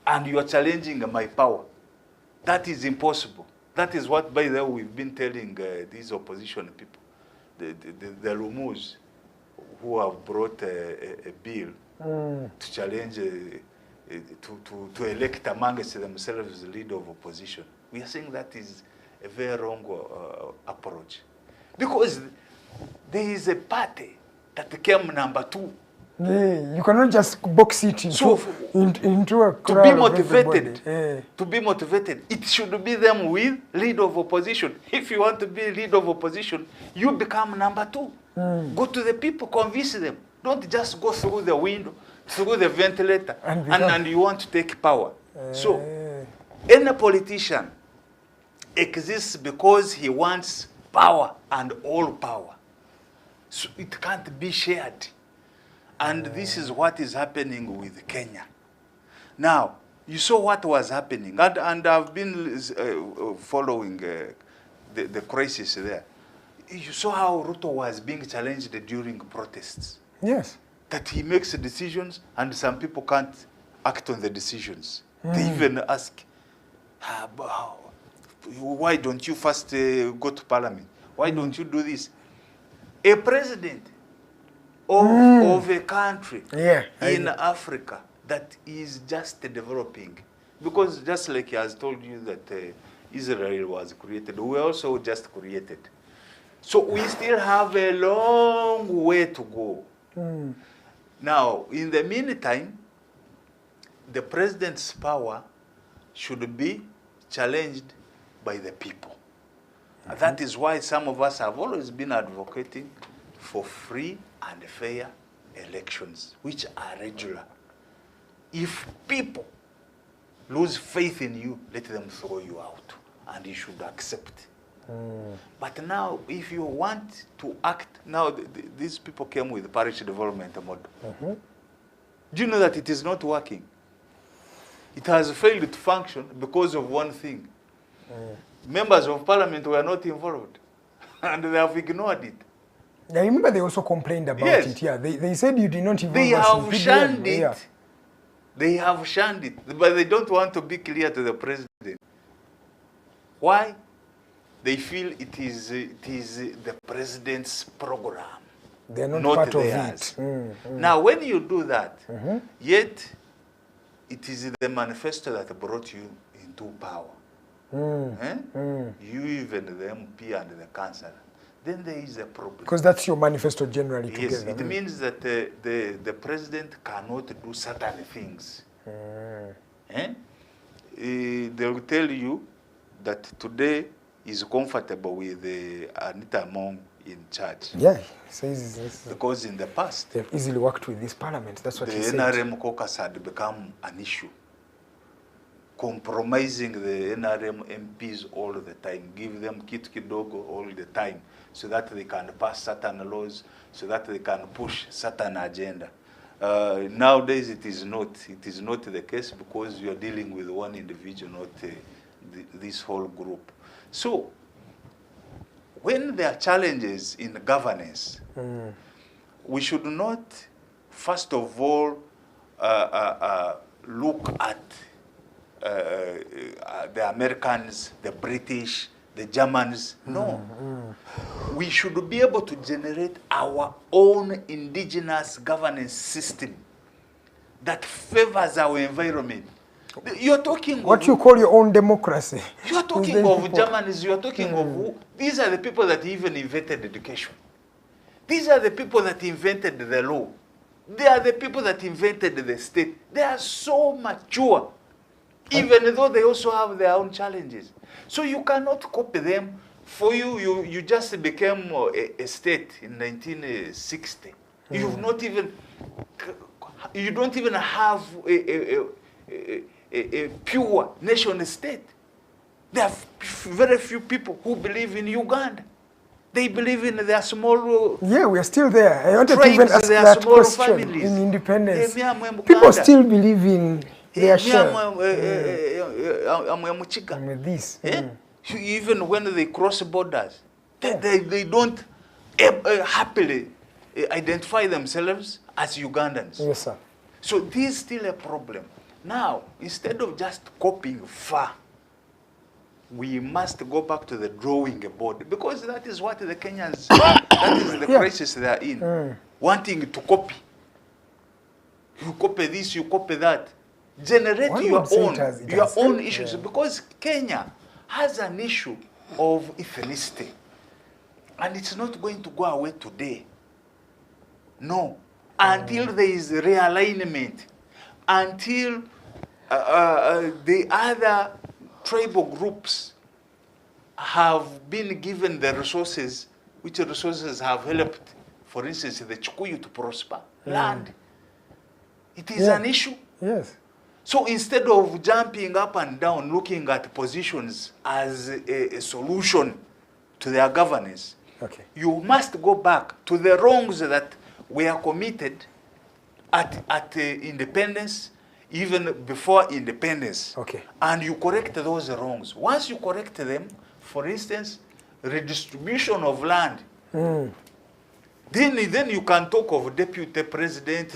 And you are challenging my power. That is impossible. That is what, by the way, we've been telling these opposition people, the Lumus, who have brought a bill to challenge, to elect amongst themselves the leader of opposition. We are saying that is a very wrong approach. Because there is a party that came number 2. Yeah, you cannot just box it into a crowd. To be motivated, to be motivated, it should be them with leader of opposition. If you want to be leader of opposition, you become number 2. Go to the people, convince them. Don't just go through the window, through the ventilator, and you want to take power. So, any politician exists because he wants power and all power. So it can't be shared. And this is what is happening with Kenya. Now, you saw what was happening, and I've been following the crisis there. You saw how Ruto was being challenged during protests. Yes. That he makes decisions, and some people can't act on the decisions. They even ask, why don't you first go to parliament? Why don't you do this? A president of a country in Africa that is just developing. Because just like he has told you that Israel was created, we also just created. So we still have a long way to go. Now, in the meantime, the president's power should be challenged by the people. And that is why some of us have always been advocating for free and fair elections, which are regular. If people lose faith in you, let them throw you out, and you should accept. But now, if you want to act, now these people came with the parish development model. Do you know that it is not working? It has failed to function because of one thing. Members of parliament were not involved, and they have ignored it. I remember they also complained about it. Yeah, they said you did not involve They us have in shunned PDM. it. They have shunned it, but they don't want to be clear to the president. Why? They feel it is the president's program. They're not part theirs. of it. Now, when you do that, yet it is the manifesto that brought you into power. You, even the MP and the councillor, then there is a problem. Because that's your manifesto generally Yes, together. it means that the president cannot do certain things. They will tell you that today is comfortable with Anita Among in charge. Yeah, says this. Because in the past, They've easily worked with this parliament. That's what the he said. NRM caucus had become an issue, compromising the NRM MPs all the time, give them kit kidogo all the time, so that they can pass certain laws, so that they can push certain agenda. Nowadays, it is not the case, because you are dealing with one individual, not this whole group. So, when there are challenges in governance, we should not, first of all, look at the Americans, the British, the Germans. No. We should be able to generate our own indigenous governance system that favors our environment. You're talking What of, you call your own democracy. you're talking of Germans, you're talking of who? These are the people that even invented education. These are the people that invented the law. They are the people that invented the state. They are so mature, even though they also have their own challenges. So you cannot copy them. For you just became a state in 1960. You've not even, you don't even have a pure nation state. There are very few people who believe in Uganda. They believe in their small Yeah, we are still there. I wanted to tribes, even ask their that small question families. in independence. Yeah, me, People Uganda. still believe in their share. Chica. With this. Even when they cross borders, they don't happily identify themselves as Ugandans. Yes, sir. So this is still a problem. Now, instead of just copying far, we must go back to the drawing board, because that is what the Kenyans, that is the crisis they are in, wanting to copy. You copy this, you copy that. Generate One your would say own, it has own helped, issues, because Kenya has an issue of ethnicity, and it's not going to go away today. No, until there is realignment, until the other tribal groups have been given the resources, which resources have helped, for instance, the Chikuyu to prosper, land. It is an issue. Yes. So instead of jumping up and down, looking at positions as a solution to their governance, you must go back to the wrongs that were committed at independence, even before independence. And you correct those wrongs. Once you correct them, for instance, redistribution of land, then you can talk of deputy president,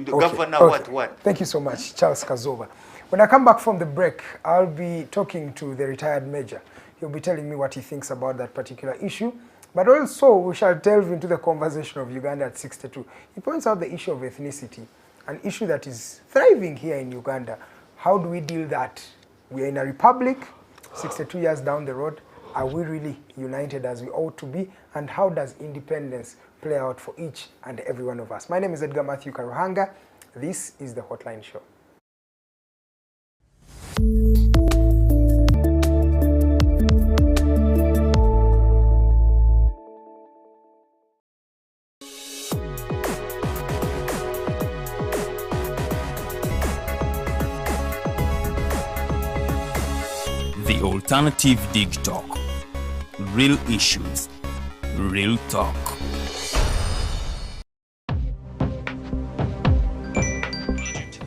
governor, what. Thank you so much, Charles Kazooba. When I come back from the break, I'll be talking to the retired major. He'll be telling me what he thinks about that particular issue. But also, we shall delve into the conversation of Uganda at 62. He points out the issue of ethnicity, an issue that is thriving here in Uganda. How do we deal that? We are in a republic, 62 years down the road. Are we really united as we ought to be? And how does independence play out for each and every one of us? My name is Edgar Mathew Karuhanga. This is the Hotline Show. The Alternative Dig Talk. Real issues, real talk.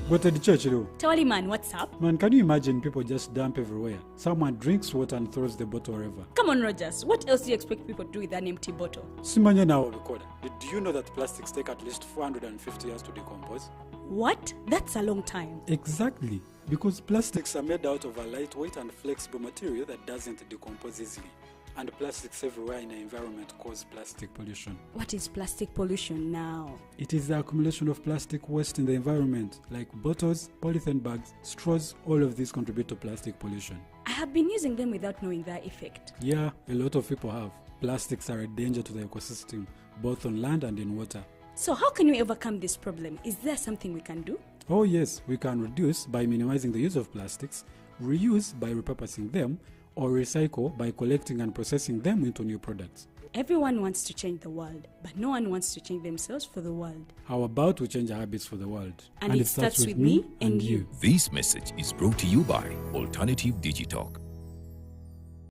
Go to the church, though. Tawali man, what's up? Man, can you imagine people just dump everywhere? Someone drinks water and throws the bottle wherever. Come on, Rogers. What else do you expect people to do with an empty bottle? Simanya now, recorder. Do you know that plastics take at least 450 years to decompose? What? That's a long time. Exactly. Because plastics are made out of a lightweight and flexible material that doesn't decompose easily. And plastics everywhere in the environment cause plastic pollution. What is plastic pollution now? It is the accumulation of plastic waste in the environment, like bottles, polythene bags, straws. All of these contribute to plastic pollution. I have been using them without knowing their effect. Yeah, a lot of people have. Plastics are a danger to the ecosystem, both on land and in water. So how can we overcome this problem? Is there something we can do? Oh yes, we can reduce by minimizing the use of plastics, reuse by repurposing them, or recycle by collecting and processing them into new products. Everyone wants to change the world, but no one wants to change themselves for the world. How about we change our habits for the world? And it starts with me and you. This message is brought to you by Alternative Digitalk.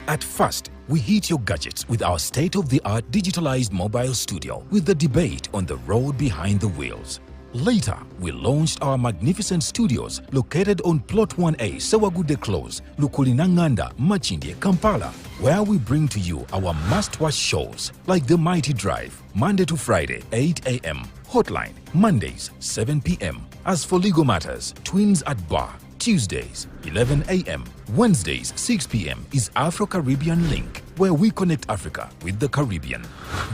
At first, we hit your gadgets with our state-of-the-art digitalized mobile studio with the debate on the road behind the wheels. Later, we launched our magnificent studios located on Plot 1A, Sawagude Close, Lukulinanganda, Machindye, Kampala, where we bring to you our must-watch shows like The Mighty Drive, Monday to Friday, 8 a.m., Hotline, Mondays, 7 p.m. As for legal matters, Twins at Bar, Tuesdays, 11 a.m., Wednesdays, 6 p.m. is Afro-Caribbean Link, where we connect Africa with the Caribbean.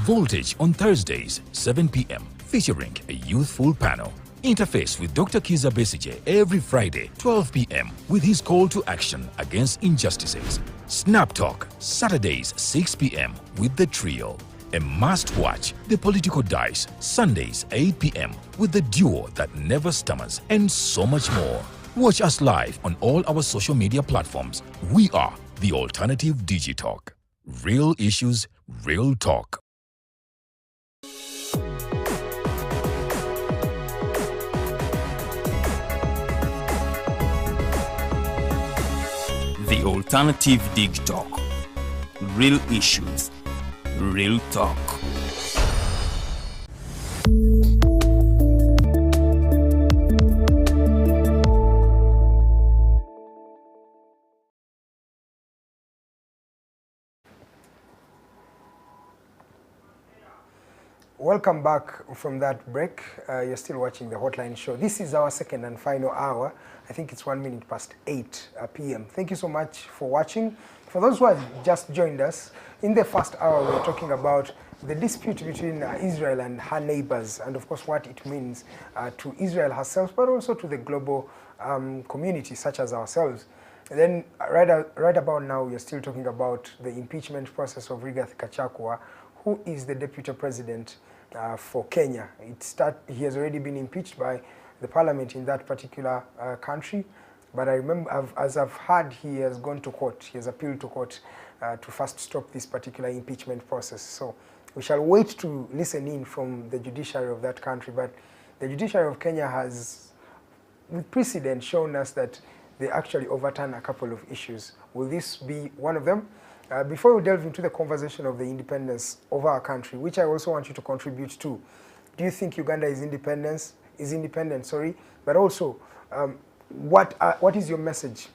Voltage on Thursdays, 7 p.m., featuring a youthful panel. Interface with Dr. Kiza Besije every Friday, 12 p.m. with his call to action against injustices. Snap Talk, Saturdays, 6 p.m. with the trio. A must-watch, The Political Dice, Sundays, 8 p.m. with the duo that never stammers, and so much more. Watch us live on all our social media platforms. We are The Alternative Digitalk. Real issues, real talk. The Alternative Dig Talk. Real issues, real talk. Welcome back from that break. You're still watching the Hotline Show. This is our second and final hour. I think it's 1 minute past 8 p.m. Thank you so much for watching. For those who have just joined us, in the first hour we were talking about the dispute between Israel and her neighbors, and of course what it means to Israel herself, but also to the global community such as ourselves. And then right about now, we are still talking about the impeachment process of Rigathi Gachagua, who is the deputy president for Kenya. He has already been impeached by the parliament in that particular country, but I remember, as I've heard, he has gone to court. He has appealed to court to first stop this particular impeachment process. So we shall wait to listen in from the judiciary of that country, but the judiciary of Kenya has, with precedent, shown us that they actually overturn a couple of issues. Will this be one of them? Before we delve into the conversation of the independence of our country, which I also want you to contribute to, do you think Uganda is independent? But also, what is your message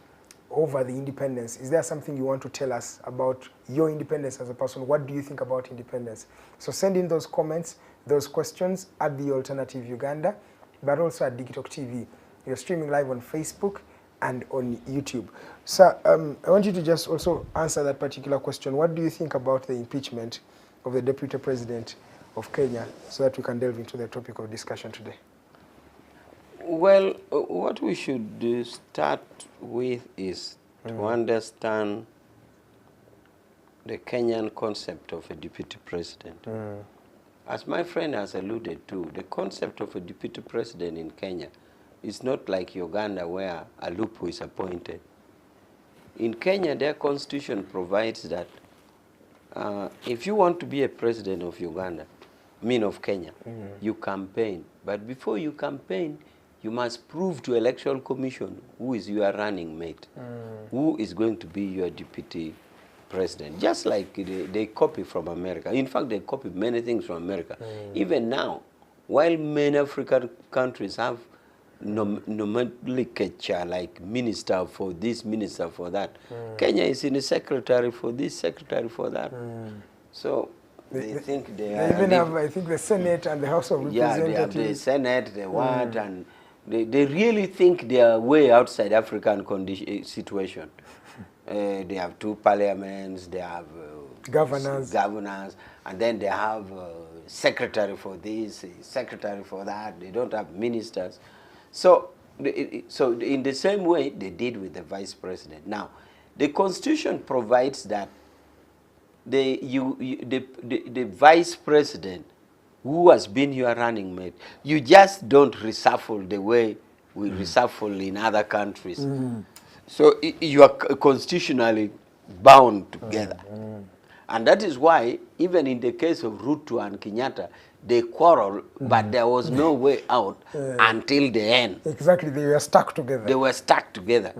over the independence? Is there something you want to tell us about your independence as a person? What do you think about independence? So send in those comments, those questions at The Alternative Uganda, but also at Digitalk TV. You're streaming live on Facebook and on YouTube. So I want you to just also answer that particular question. What do you think about the impeachment of the Deputy President of Kenya, so that we can delve into the topic of discussion today? Well, what we should start with is to understand the Kenyan concept of a deputy president. As my friend has alluded to, the concept of a deputy president in Kenya is not like Uganda, where a lupu is appointed. In Kenya, their constitution provides that if you want to be a president of Uganda, of Kenya, you campaign. But before you campaign, you must prove to Electoral Commission who is your running mate, who is going to be your deputy president. Just like they copy from America. In fact, they copy many things from America. Even now, while many African countries have nomenclature like minister for this, minister for that, Kenya is in a secretary for this, secretary for that. So they think they are... They even have, I think, the Senate and the House of Representatives. Yeah, they have the Senate, the what, and they really think they are way outside African situation. They have two parliaments, they have governors, and then they have secretary for this, secretary for that. They don't have ministers. So in the same way, they did with the vice president. Now, the Constitution provides that the vice president, who has been your running mate, you just don't reshuffle the way we reshuffle in other countries. So you are constitutionally bound together. And that is why, even in the case of Ruto and Kenyatta, they quarreled, but there was no way out until the end. Exactly, they were stuck together. They were stuck together.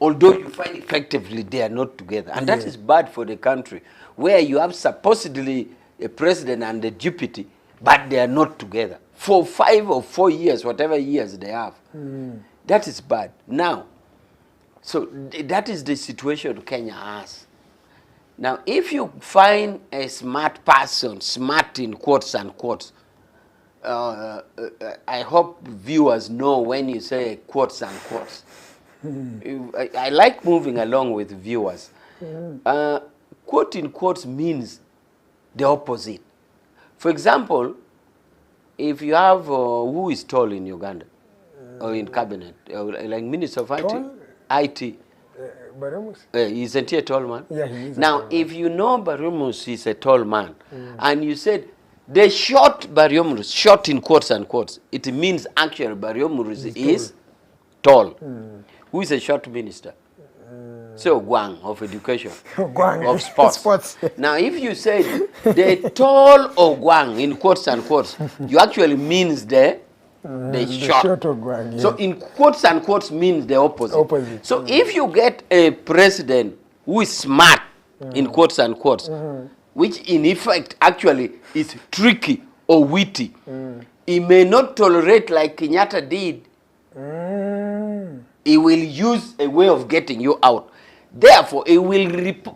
Although you find effectively they are not together. And that is bad for the country, where you have supposedly a president and a deputy, but they are not together. For 5 or 4 years, whatever years they have. That is bad. Now, so that is the situation Kenya has. Now, if you find a smart person, smart in quotes and quotes, I hope viewers know when you say quotes and quotes. I like moving along with viewers. Quote in quotes means the opposite. For example, if you have who is tall in Uganda or in cabinet, like Minister of IT. Barumus? Isn't he a tall man? Yeah, he is. Now, if you know Barumus is a tall man, and you said, the short Barumus, short in quotes and quotes, it means actually Barumus is tall. Who is a short minister? So Gwang of education, of sports. Now, if you said the tall Ogwang in quotes and quotes, you actually means the short Ogwang. Yes. So in quotes and quotes means the opposite. So if you get a president who is smart in quotes and quotes, which in effect actually is tricky or witty. He may not tolerate like Kenyatta did. He will use a way of getting you out. Therefore, he will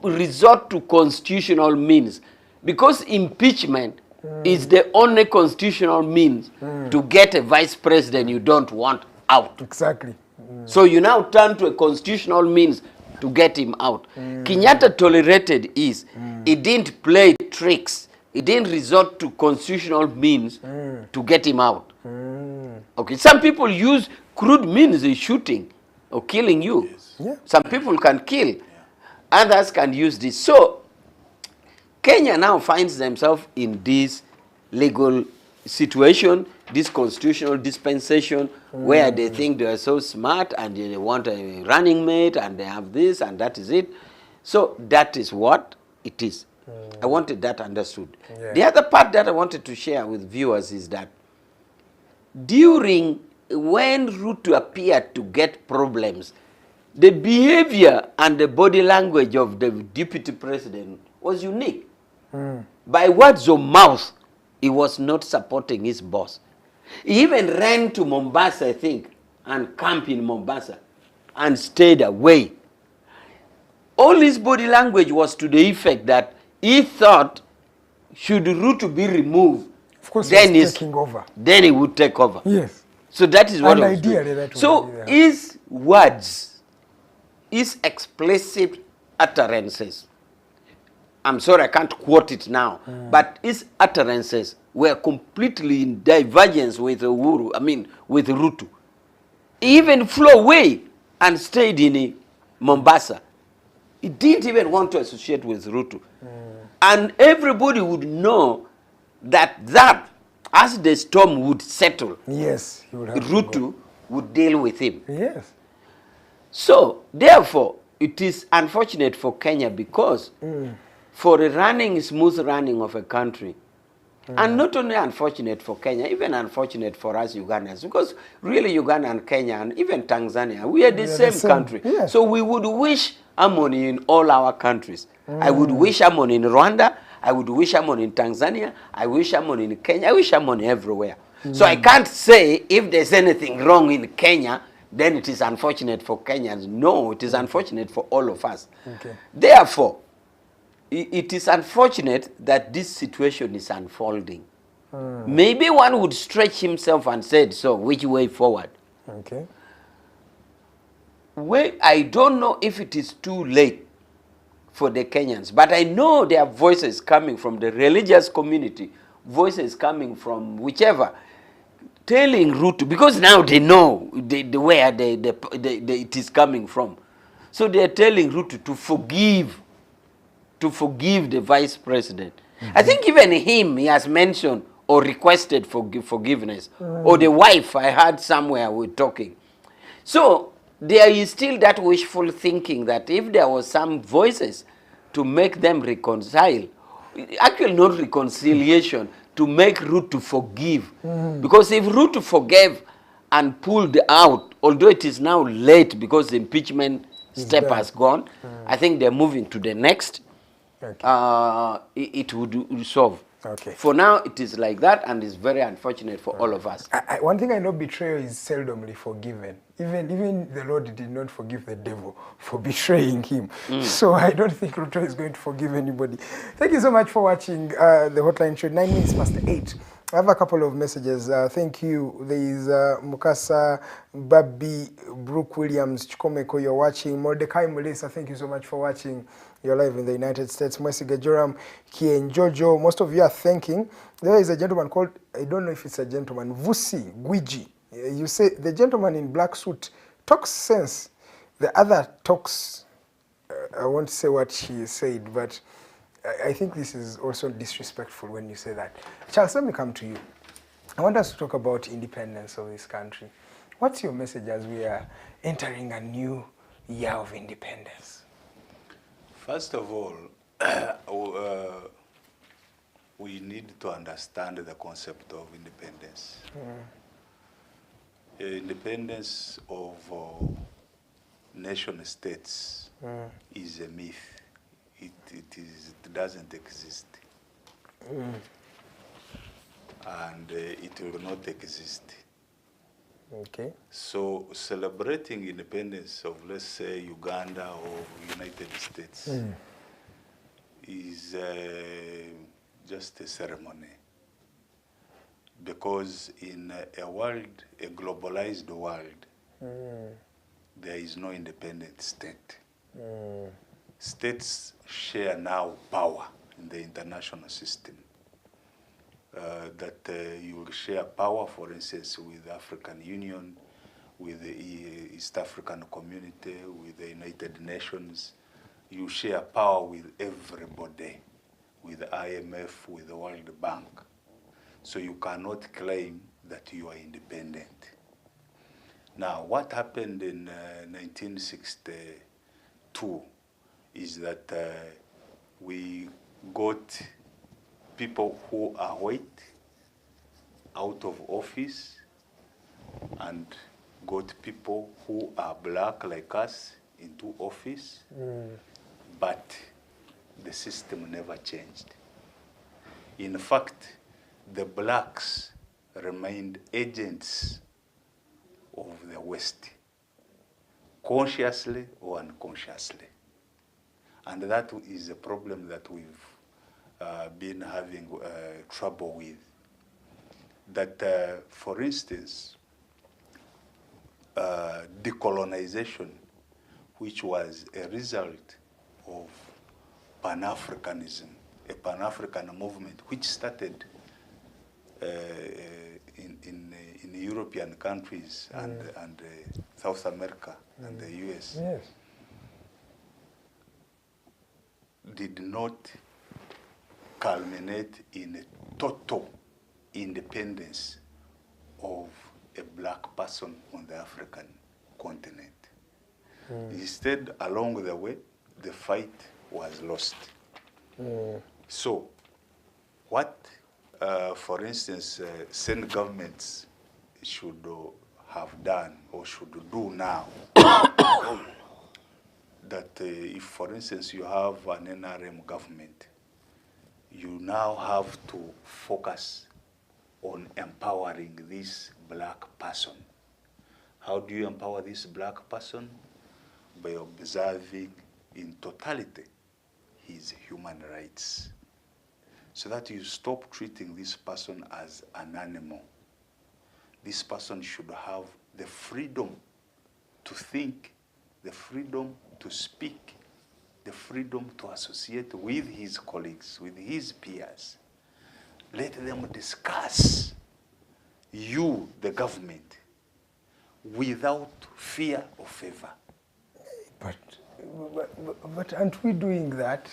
resort to constitutional means, because impeachment is the only constitutional means to get a vice president you don't want out. Exactly. So you now turn to a constitutional means to get him out. Kenyatta tolerated is, he didn't play tricks. He didn't resort to constitutional means to get him out. Okay, some people use crude means in shooting or killing you. Yeah. Some people can kill. Others can use this. So Kenya now finds themselves in this legal situation, this constitutional dispensation, where they think they are so smart and they want a running mate and they have this and that is it. So that is what it is. I wanted that understood. Yeah. The other part that I wanted to share with viewers is that when Ruto appeared to get problems, the behavior and the body language of the deputy president was unique. By words of mouth, he was not supporting his boss. He even ran to Mombasa, I think, and camped in Mombasa and stayed away. All his body language was to the effect that he thought, should Ruto be removed, Of course, then he's taking over. Then he would take over. Yes. So that is what And I was ideally doing. that would So be there. his words, his explicit utterances, I'm sorry I can't quote it now, but his utterances were completely in divergence with with Ruto. He even flew away and stayed in Mombasa. He didn't even want to associate with Ruto. And everybody would know that as the storm would settle, Yes, he would have to Ruto go. would deal with him. Yes. So, therefore, it is unfortunate for Kenya because for a smooth running of a country, and not only unfortunate for Kenya, even unfortunate for us Ugandans, because really Uganda and Kenya and even Tanzania, we are the same country. Yes. So we would wish harmony in all our countries. I would wish harmony in Rwanda, I would wish harmony in Tanzania, I wish harmony in Kenya, I wish harmony everywhere. So I can't say if there's anything wrong in Kenya, then it is unfortunate for Kenyans. No, it is unfortunate for all of us. Okay. Therefore, it is unfortunate that this situation is unfolding. Maybe one would stretch himself and said, so which way forward? Okay. I don't know if it is too late for the Kenyans, but I know there are voices coming from the religious community, voices coming from whichever, telling Ruto, because now they know where it is coming from. So they are telling Ruto to forgive the vice president. I think even he has mentioned or requested forgiveness. Or the wife, I heard somewhere we're talking. So there is still that wishful thinking that if there was some voices to make them reconcile, actually not reconciliation, to make Ruto forgive. Because if Ruto forgave and pulled out, although it is now late because the impeachment step has gone, I think they're moving to the next. Okay. It would resolve. Okay. For now, it is like that, and it's very unfortunate for all of us. One thing I know, betrayal is seldomly forgiven. Even the Lord did not forgive the devil for betraying him. So I don't think Ruto is going to forgive anybody. Thank you so much for watching the Hotline Show. 9 minutes past 8. I have a couple of messages. Thank you. There is Mukasa, Babi, Brooke Williams, Chikomeko, you're watching. Mordecai Melissa, thank you so much for watching. You're live in the United States. Mwesiga Joram, Kien Jojo, most of you are thanking. There is a gentleman called, I don't know if it's a gentleman, Vusi Gwiji. You say the gentleman in black suit talks sense. The other talks, I won't say what she said, but I think this is also disrespectful when you say that. Charles, let me come to you. I want us to talk about independence of this country. What's your message as we are entering a new year of independence? First of all, we need to understand the concept of independence. Independence of nation states is a myth. It doesn't exist. And it will not exist. Okay. So celebrating independence of, let's say, Uganda or United States is just a ceremony. Because in a world, a globalized world, there is no independent state. States share now power in the international system. You will share power, for instance, with the African Union, with the East African Community, with the United Nations. You share power with everybody, with the IMF, with the World Bank. So you cannot claim that you are independent. Now, what happened in 1962 is that we got people who are white out of office and got people who are black like us into office, but the system never changed. In fact, the blacks remained agents of the West, consciously or unconsciously. And that is a problem that we've been having trouble with. That, for instance, decolonization, which was a result of Pan-Africanism, a Pan-African movement, which started in European countries and South America and the US, Yes. did not culminate in a total independence of a black person on the African continent. Instead, along the way, the fight was lost. So, what, for instance, Senate governments should have done or should do now, that if, for instance, you have an NRM government, you now have to focus on empowering this black person. How do you empower this black person? By observing in totality his human rights, so that you stop treating this person as an animal. This person should have the freedom to think, the freedom to speak, the freedom to associate with his colleagues, with his peers. Let them discuss you, the government, without fear or favor. But aren't we doing that?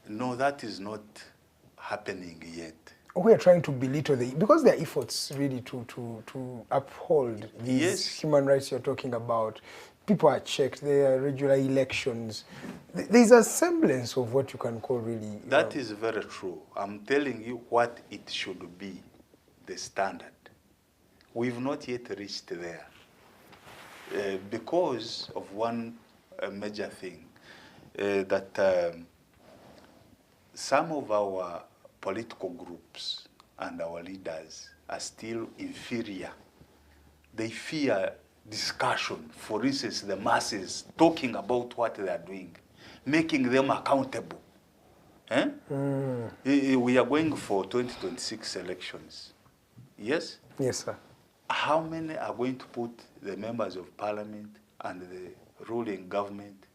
No, that is not happening yet. We are trying to belittle because there are efforts really to uphold these human rights you're talking about. People are checked, there are regular elections. There's a semblance of what you can call really... That is very true. I'm telling you what it should be, the standard. We've not yet reached there. Because of one major thing, that some of our political groups and our leaders are still inferior. They fear discussion, for instance, the masses talking about what they are doing, making them accountable. We are going for 2026 elections. Yes? Yes, sir. How many are going to put the members of parliament and the ruling government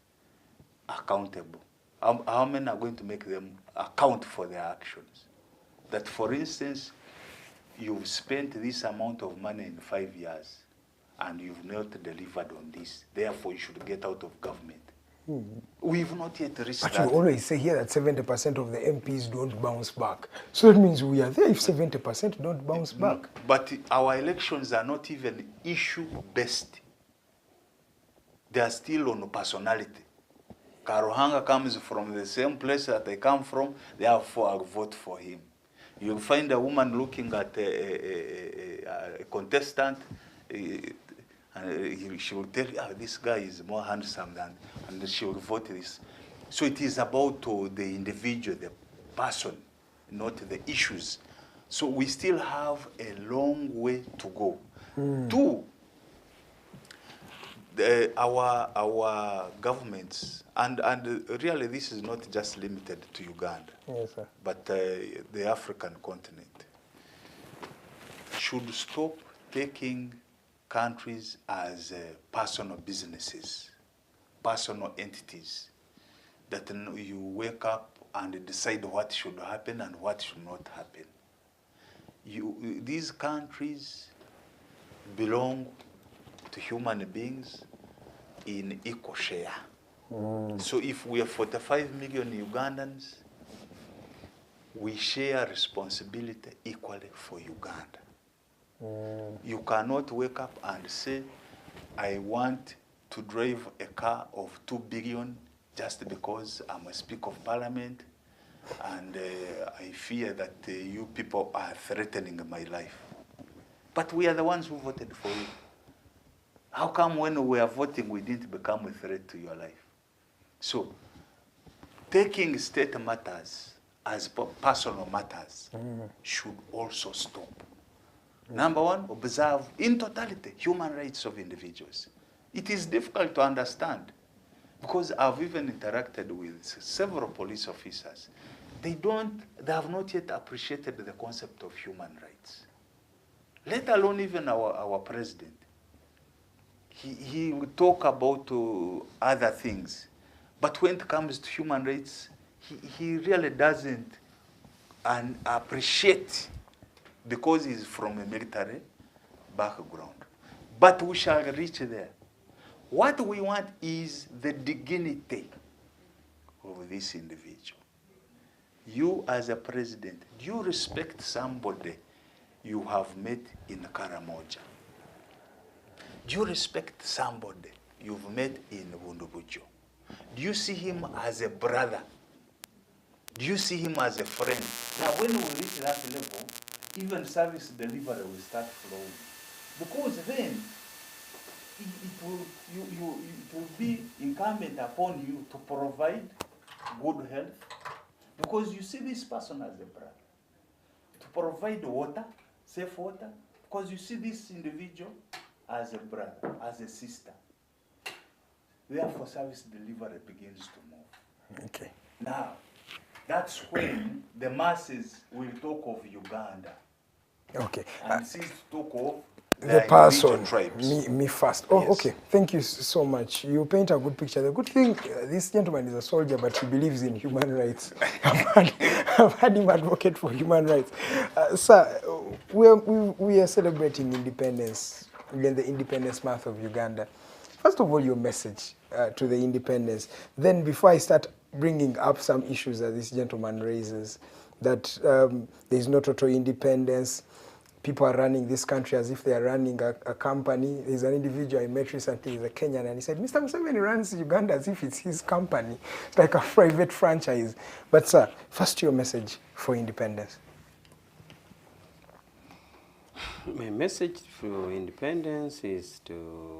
accountable? How many are going to make them account for their actions? That, for instance, you've spent this amount of money in 5 years and you've not delivered on this, therefore you should get out of government. We've not yet reached that. But you always say here that 70% of the MPs don't bounce back. So that means we are there if 70% don't bounce back. But our elections are not even issue-based. They are still on personality. Karuhanga comes from the same place that I come from, therefore I'll vote for him. You'll find a woman looking at a contestant, and she will tell you, this guy is more handsome than, and she will vote this. So it is about the individual, the person, not the issues. So we still have a long way to go. Two, our governments, and really this is not just limited to Uganda, Yes, sir. but the African continent, should stop taking countries as personal businesses, personal entities, that you wake up and decide what should happen and what should not happen. These countries belong to human beings in equal share. So if we are 45 million Ugandans, we share responsibility equally for Uganda. You cannot wake up and say, I want to drive a car of 2 billion just because I'm a Speaker of Parliament and I fear that you people are threatening my life. But we are the ones who voted for you. How come when we are voting we didn't become a threat to your life? So, taking state matters as personal matters should also stop. Number one, observe in totality human rights of individuals. It is difficult to understand because I've even interacted with several police officers. They have not yet appreciated the concept of human rights. Let alone even our president. He will talk about other things. But when it comes to human rights, he really doesn't appreciate because he's from a military background. But we shall reach there. What we want is the dignity of this individual. You as a president, do you respect somebody you have met in Karamoja? Do you respect somebody you've met in Wundubujo? Do you see him as a brother? Do you see him as a friend? Now when we reach that level, even service delivery will start flowing. Because then it will be incumbent upon you to provide good health. Because you see this person as a brother. To provide water, safe water, because you see this individual as a brother, as a sister. Therefore, service delivery begins to move. Okay. Now, that's when the masses will talk of Uganda. Okay. And cease to talk of The person, individual tribes. me first. Oh, Yes. okay. Thank you so much. You paint a good picture. The good thing, this gentleman is a soldier, but he believes in human rights. I've had him advocate for human rights. Sir, we are celebrating independence, again, the independence month of Uganda. First of all, your message to the independence. Then before I start bringing up some issues that this gentleman raises, that there is no total independence, people are running this country as if they are running a company. There's an individual I met recently, he's a Kenyan, and he said, Mr. Museveni runs Uganda as if it's his company. It's like a private franchise. But sir, first your message for independence. My message for independence is to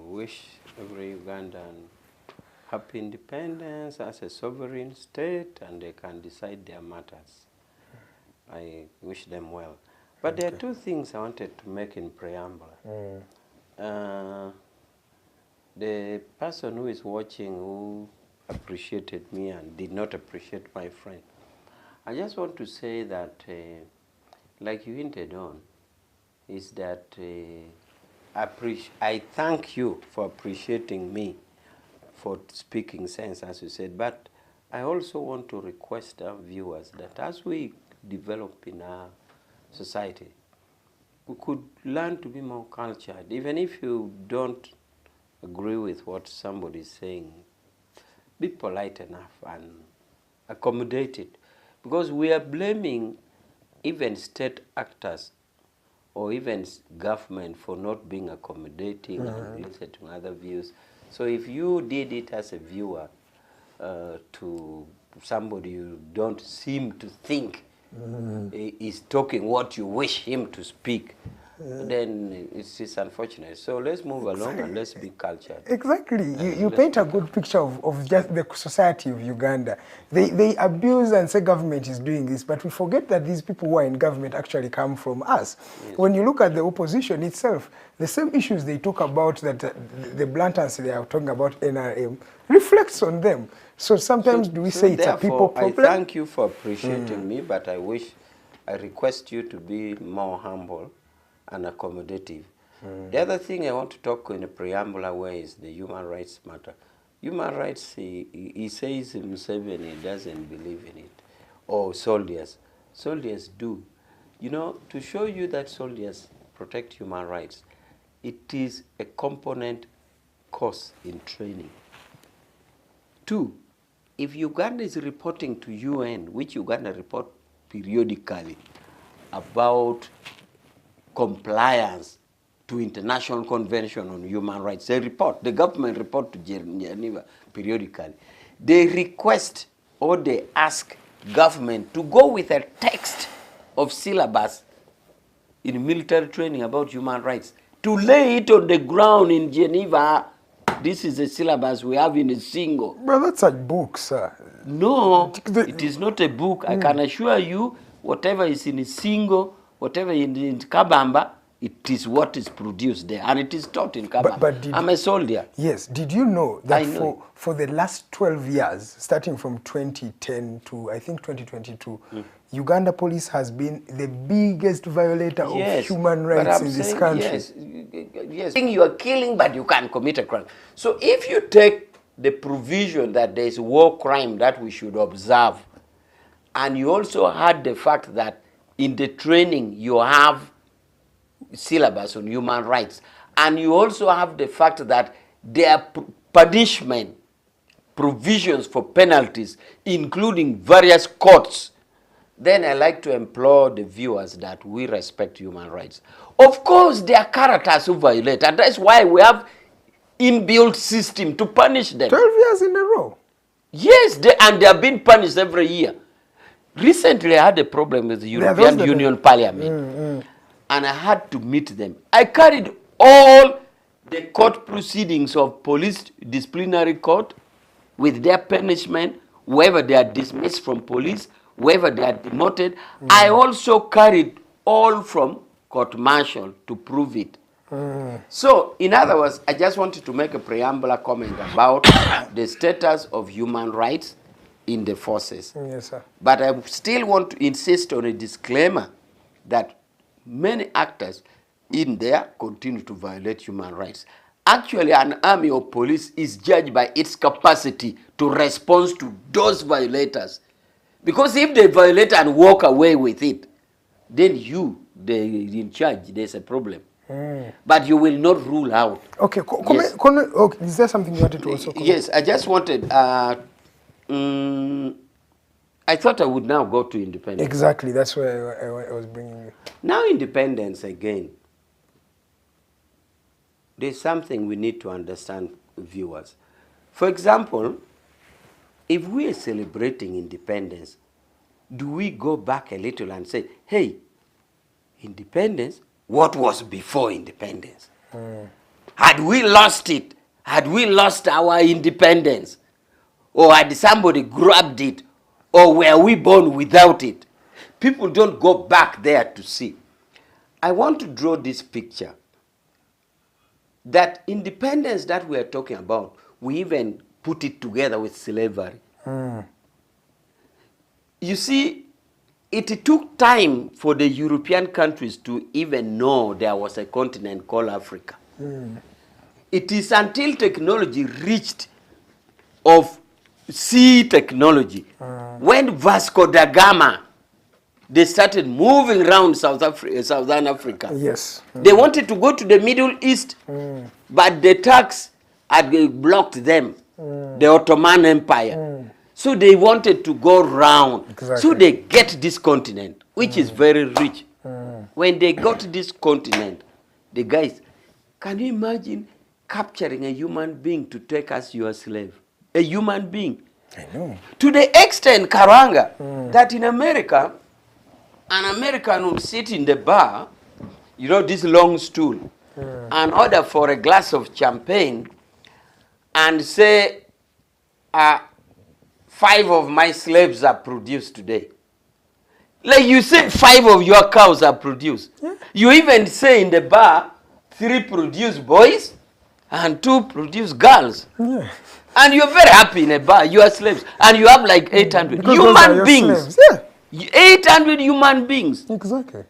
wish every Ugandan happy independence as a sovereign state, and they can decide their matters. I wish them well. But there are two things I wanted to make in preamble. The person who is watching who appreciated me and did not appreciate my friend, I just want to say that, like you hinted on, is that I thank you for appreciating me for speaking sense, as you said, but I also want to request our viewers that as we develop in our society, we could learn to be more cultured. Even if you don't agree with what somebody is saying, be polite enough and accommodate it. Because we are blaming even state actors or even government for not being accommodating and listening to other views. So if you did it as a viewer to somebody you don't seem to think is talking what you wish him to speak, then it's unfortunate. So let's move along and let's be cultured. Exactly. You paint a good picture of just the society of Uganda. They abuse and say government is doing this, but we forget that these people who are in government actually come from us. Yes. When you look at the opposition itself, the same issues they talk about, that the bluntness they are talking about NRM, reflects on them. So sometimes do we say it's a people problem? I thank you for appreciating me, but I request you to be more humble and accommodative. The other thing I want to talk in a preambular way is the human rights matter. Human rights, he says Museveni doesn't believe in it. Or soldiers. Soldiers do. You know, to show you that soldiers protect human rights, it is a component course in training. 2, if Uganda is reporting to UN, which Uganda report periodically, about compliance to International Convention on Human Rights, they report, the government report to Geneva periodically. They request or they ask government to go with a text of syllabus in military training about human rights, to lay it on the ground in Geneva. This is a syllabus we have in a single. Well, that's a book, sir. No, it is not a book. I can assure you, whatever is in a single, whatever in Kabamba, it is what is produced there, and it is taught in Kabamba. But I'm a soldier. Yes. Did you know that for the last 12 years, starting from 2010 to I think 2022, Uganda police has been the biggest violator of human rights in this country? Yes. You are killing, but you can't commit a crime. So if you take the provision that there is war crime that we should observe, and you also had the fact that in the training you have syllabus on human rights, and you also have the fact that there are punishment provisions for penalties, including various courts, then I like to implore the viewers that we respect human rights. Of course, there are characters who violate, and that's why we have inbuilt system to punish them. 12 years in a row? Yes, and they are being punished every year. Recently, I had a problem with the European Union Parliament, and I had to meet them. I carried all the court proceedings of police disciplinary court with their punishment, whether they are dismissed from police, whether they are demoted. I also carried all from court martial to prove it. So, in other words, I just wanted to make a preambular comment about the status of human rights in the forces. Yes, sir. But I still want to insist on a disclaimer that many actors in there continue to violate human rights. Actually, an army or police is judged by its capacity to respond to those violators. Because if they violate and walk away with it, then you, the in charge, there's a problem. But you will not rule out. Okay, is there something you wanted to also comment? Yes, I just wanted, I thought I would now go to independence. Exactly, that's where I was bringing you. Now independence again. There's something we need to understand, viewers. For example, if we are celebrating independence, do we go back a little and say, hey, independence, what was before independence? Had we lost it? Had we lost our independence? Or had somebody grabbed it? Or were we born without it? People don't go back there to see. I want to draw this picture that independence that we are talking about, we even put it together with slavery. You see, it took time for the European countries to even know there was a continent called Africa. It is until technology reached of sea technology, when Vasco da Gama, they started moving around Southern Africa. Yes. They wanted to go to the Middle East, but the Turks had blocked them, the Ottoman Empire. So they wanted to go round. Exactly. So they get this continent, which is very rich. When they got this continent, the guys, can you imagine capturing a human being to take as your slave? A human being. I know. To the extent, Karuhanga, that in America, an American would sit in the bar, you know, this long stool, and order for a glass of champagne, and say, 5 of my slaves are produced today. Like you say, 5 of your cows are produced. Yeah. You even say in the bar, 3 produce boys and 2 produce girls. Yeah. And you're very happy in a bar, you are slaves. And you have like 800 because human beings. Yeah. 800 human beings. Exactly.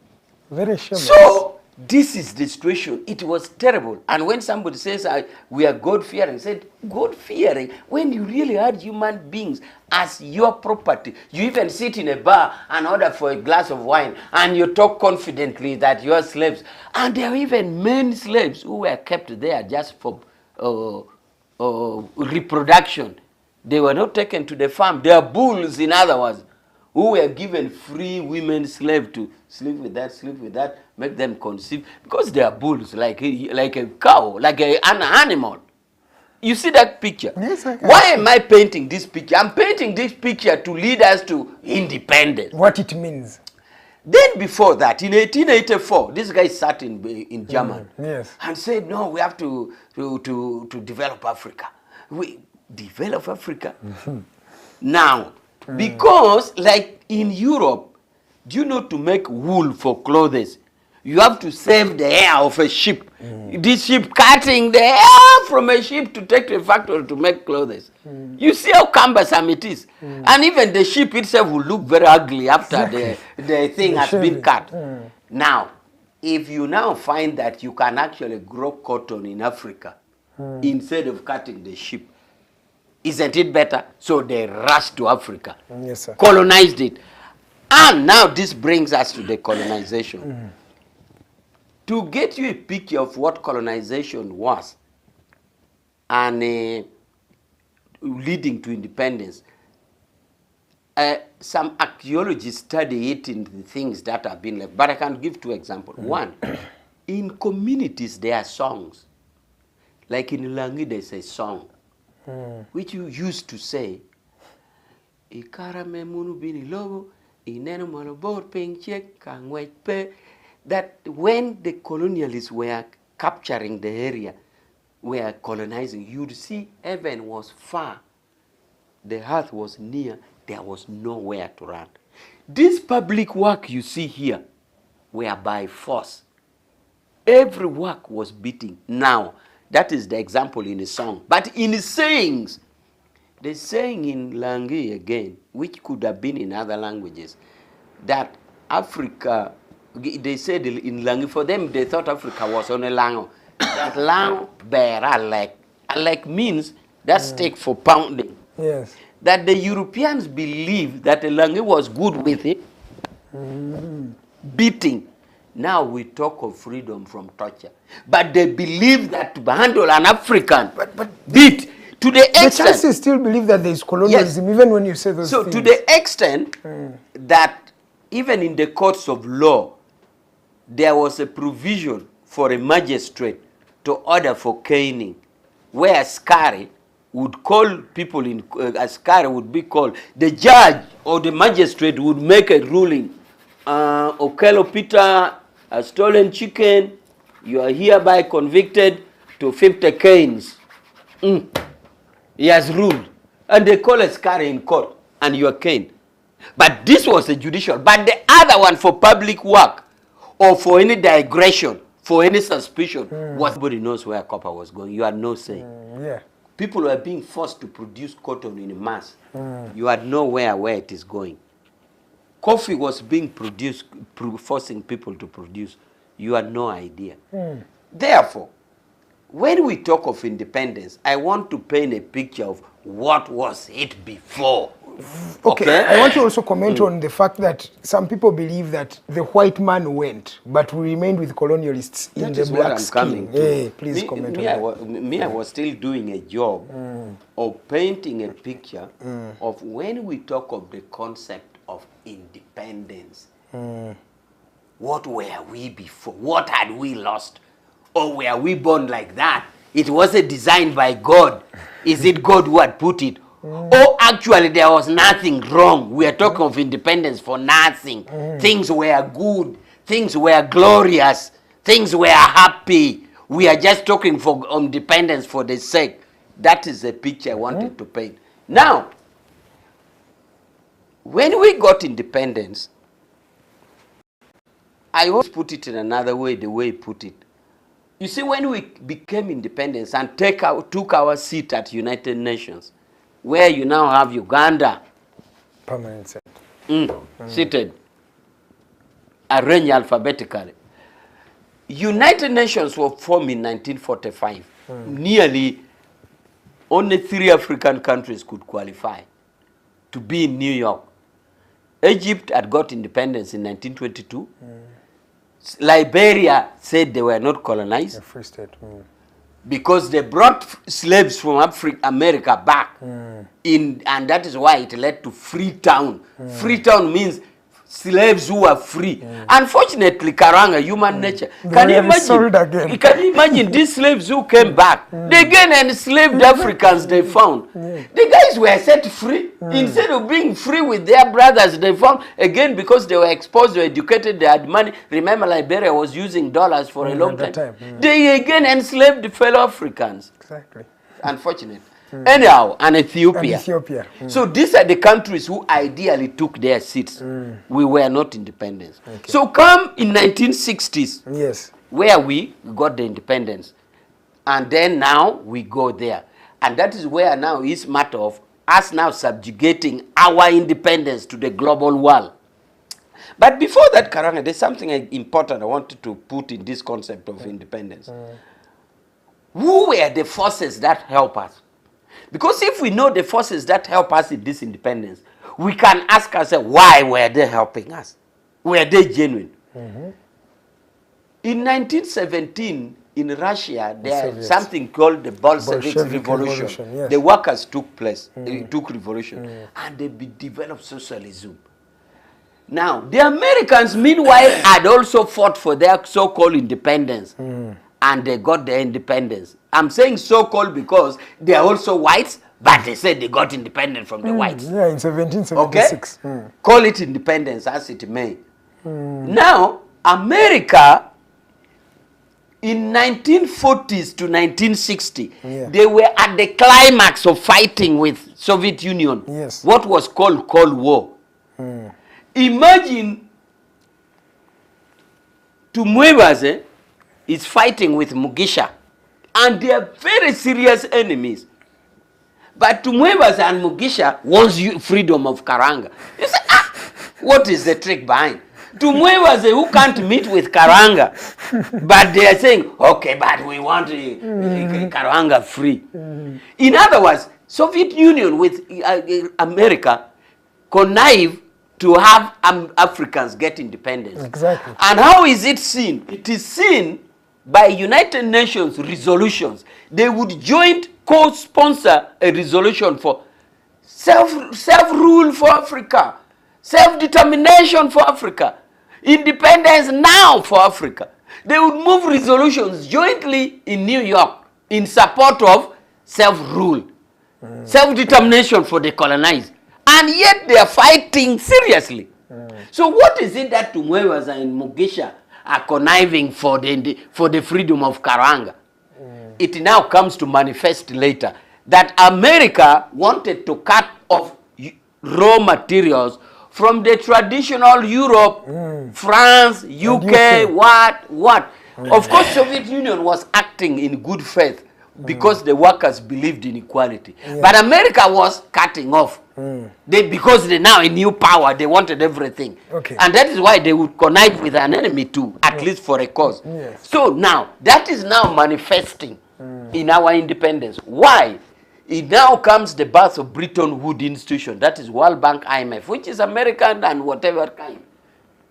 Very shameless. So, this is the situation. It was terrible. And when somebody says, we are God-fearing, said, God-fearing, when you really had human beings as your property. You even sit in a bar and order for a glass of wine, and you talk confidently that you are slaves. And there are even men slaves who were kept there just for reproduction. They were not taken to the farm. They are bulls, in other words, who were given free women slave to sleep with that, make them conceive, because they are bulls, like a cow, like an animal. You see that picture? Yes, I can. Why am I painting this picture? I'm painting this picture to lead us to independence. What it means. Then before that, in 1884, this guy sat in Germany yes. and said, no, we have to develop Africa. We develop Africa? Now, because like in Europe, do you know, to make wool for clothes, you have to save the hair of a sheep. This sheep cutting the hair from a sheep to take to a factory to make clothes. You see how cumbersome it is. And even the sheep itself will look very ugly after the thing has been cut. Now, if you now find that you can actually grow cotton in Africa instead of cutting the sheep, isn't it better? So they rushed to Africa, yes, sir. Colonized it. And now this brings us to the colonization. To get you a picture of what colonization was and leading to independence, some archaeologists study it in the things that have been left. But I can give 2 examples. One, in communities there are songs. Like in Langi there's a song which you used to say, Ikarame munu bini lobo, ineno malobor pengchek kangwekpe. That when the colonialists were capturing the area, were colonizing, you'd see heaven was far, the earth was near, there was nowhere to run. This public work you see here were by force. Every work was beating. Now, that is the example in a song. But in the sayings, the saying in Langi again, which could have been in other languages, that Africa, they said in Langi, for them they thought Africa was on a lango. That lang bera like means that stick for pounding. Yes. That the Europeans believed that the Langi was good with it, beating. Now we talk of freedom from torture. But they believe that to handle an African beat to the extent. The Chinese still believe that there is colonialism, yes, even when you say those things. So to the extent that even in the courts of law, there was a provision for a magistrate to order for caning, where askari would call people in, askari would be called, the judge or the magistrate would make a ruling. Okello Peter, a stolen chicken, you are hereby convicted to 50 canes. He has ruled. And they call askari in court, and you are caned. But this was a judicial. But the other one for public work, or for any digression, for any suspicion, nobody knows where copper was going. You had no say. Yeah. People were being forced to produce cotton in mass. You had nowhere where it is going. Coffee was being produced, forcing people to produce. You had no idea. Therefore, when we talk of independence, I want to paint a picture of what was it before. Okay. I want to also comment on the fact that some people believe that the white man went, but we remained with colonialists in the black skin. Hey, please comment on that. I was still doing a job of painting a picture of when we talk of the concept of independence. What were we before? What had we lost? Or were we born like that? It wasn't designed by God. Is it God who had put it? Or actually there was nothing wrong. We are talking of independence for nothing. Things were good. Things were glorious. Things were happy. We are just talking for independence for the sake. That is the picture I wanted to paint. Now, when we got independence, I always put it in another way, the way he put it. You see, when we became independent and took our seat at United Nations, where you now have Uganda Permanent seat. seated, arranged alphabetically. United Nations were formed in 1945. Nearly only 3 African countries could qualify to be in New York. Egypt had got independence in 1922. Liberia said they were not colonized. A free state. Because they brought slaves from America back, and that is why it led to Freetown. Freetown means slaves who are free. Unfortunately, Karuhanga, human nature. Can you imagine these slaves who came back? They again enslaved Africans they found. The guys were set free. Instead of being free with their brothers, they found, again, because they were exposed, they were educated, they had money. Remember, Liberia was using dollars for a long time. They again enslaved fellow Africans. Exactly. Unfortunate. Anyhow, and Ethiopia. So these are the countries who ideally took their seats. We were not independent. So come in 1960s, Yes. where we got the independence. And then now we go there. And that is where now it's matter of us now subjugating our independence to the global world. But before that, Karuhanga, there's something important I wanted to put in this concept of independence. Who were the forces that help us? Because if we know the forces that help us in this independence, we can ask ourselves, why were they helping us? Were they genuine? In 1917, in Russia, there was something called the Bolshevik Revolution. Yes. The workers took revolution, and they developed socialism. Now, the Americans, meanwhile, had also fought for their so-called independence, and they got their independence. I'm saying so-called because they are also whites, but they said they got independent from the whites. Yeah, in 1776. Okay? Call it independence as it may. Now, America, in 1940s to 1960, they were at the climax of fighting with Soviet Union. Yes. What was called Cold War. Imagine Tumwebaze is fighting with Mugisha, and they are very serious enemies. But Tumwebaze and Mugisha wants freedom of Karuhanga. You say, what is the trick behind? Tumwebaze who can't meet with Karuhanga, but they are saying, okay, but we want Karuhanga free. In other words, Soviet Union with America connive to have Africans get independence. Exactly. And how is it seen? It is seen by United Nations resolutions. They would joint co-sponsor a resolution for self-rule for Africa, self-determination for Africa, independence now for Africa. They would move resolutions jointly in New York in support of self-rule, self-determination for the colonized. And yet they are fighting seriously. So what is it that Tumwebaze and Mugisha are conniving for the freedom of Karuhanga? It now comes to manifest later that America wanted to cut off raw materials from the traditional Europe, France, UK, what. Of course, Soviet Union was acting in good faith because the workers believed in equality. But America was cutting off. Because they now a new power, they wanted everything. And that is why they would connive with an enemy too, at least for a cause. So now, that is now manifesting in our independence. Why? It now comes the birth of Bretton Woods institution, that is World Bank, IMF, which is American and whatever kind.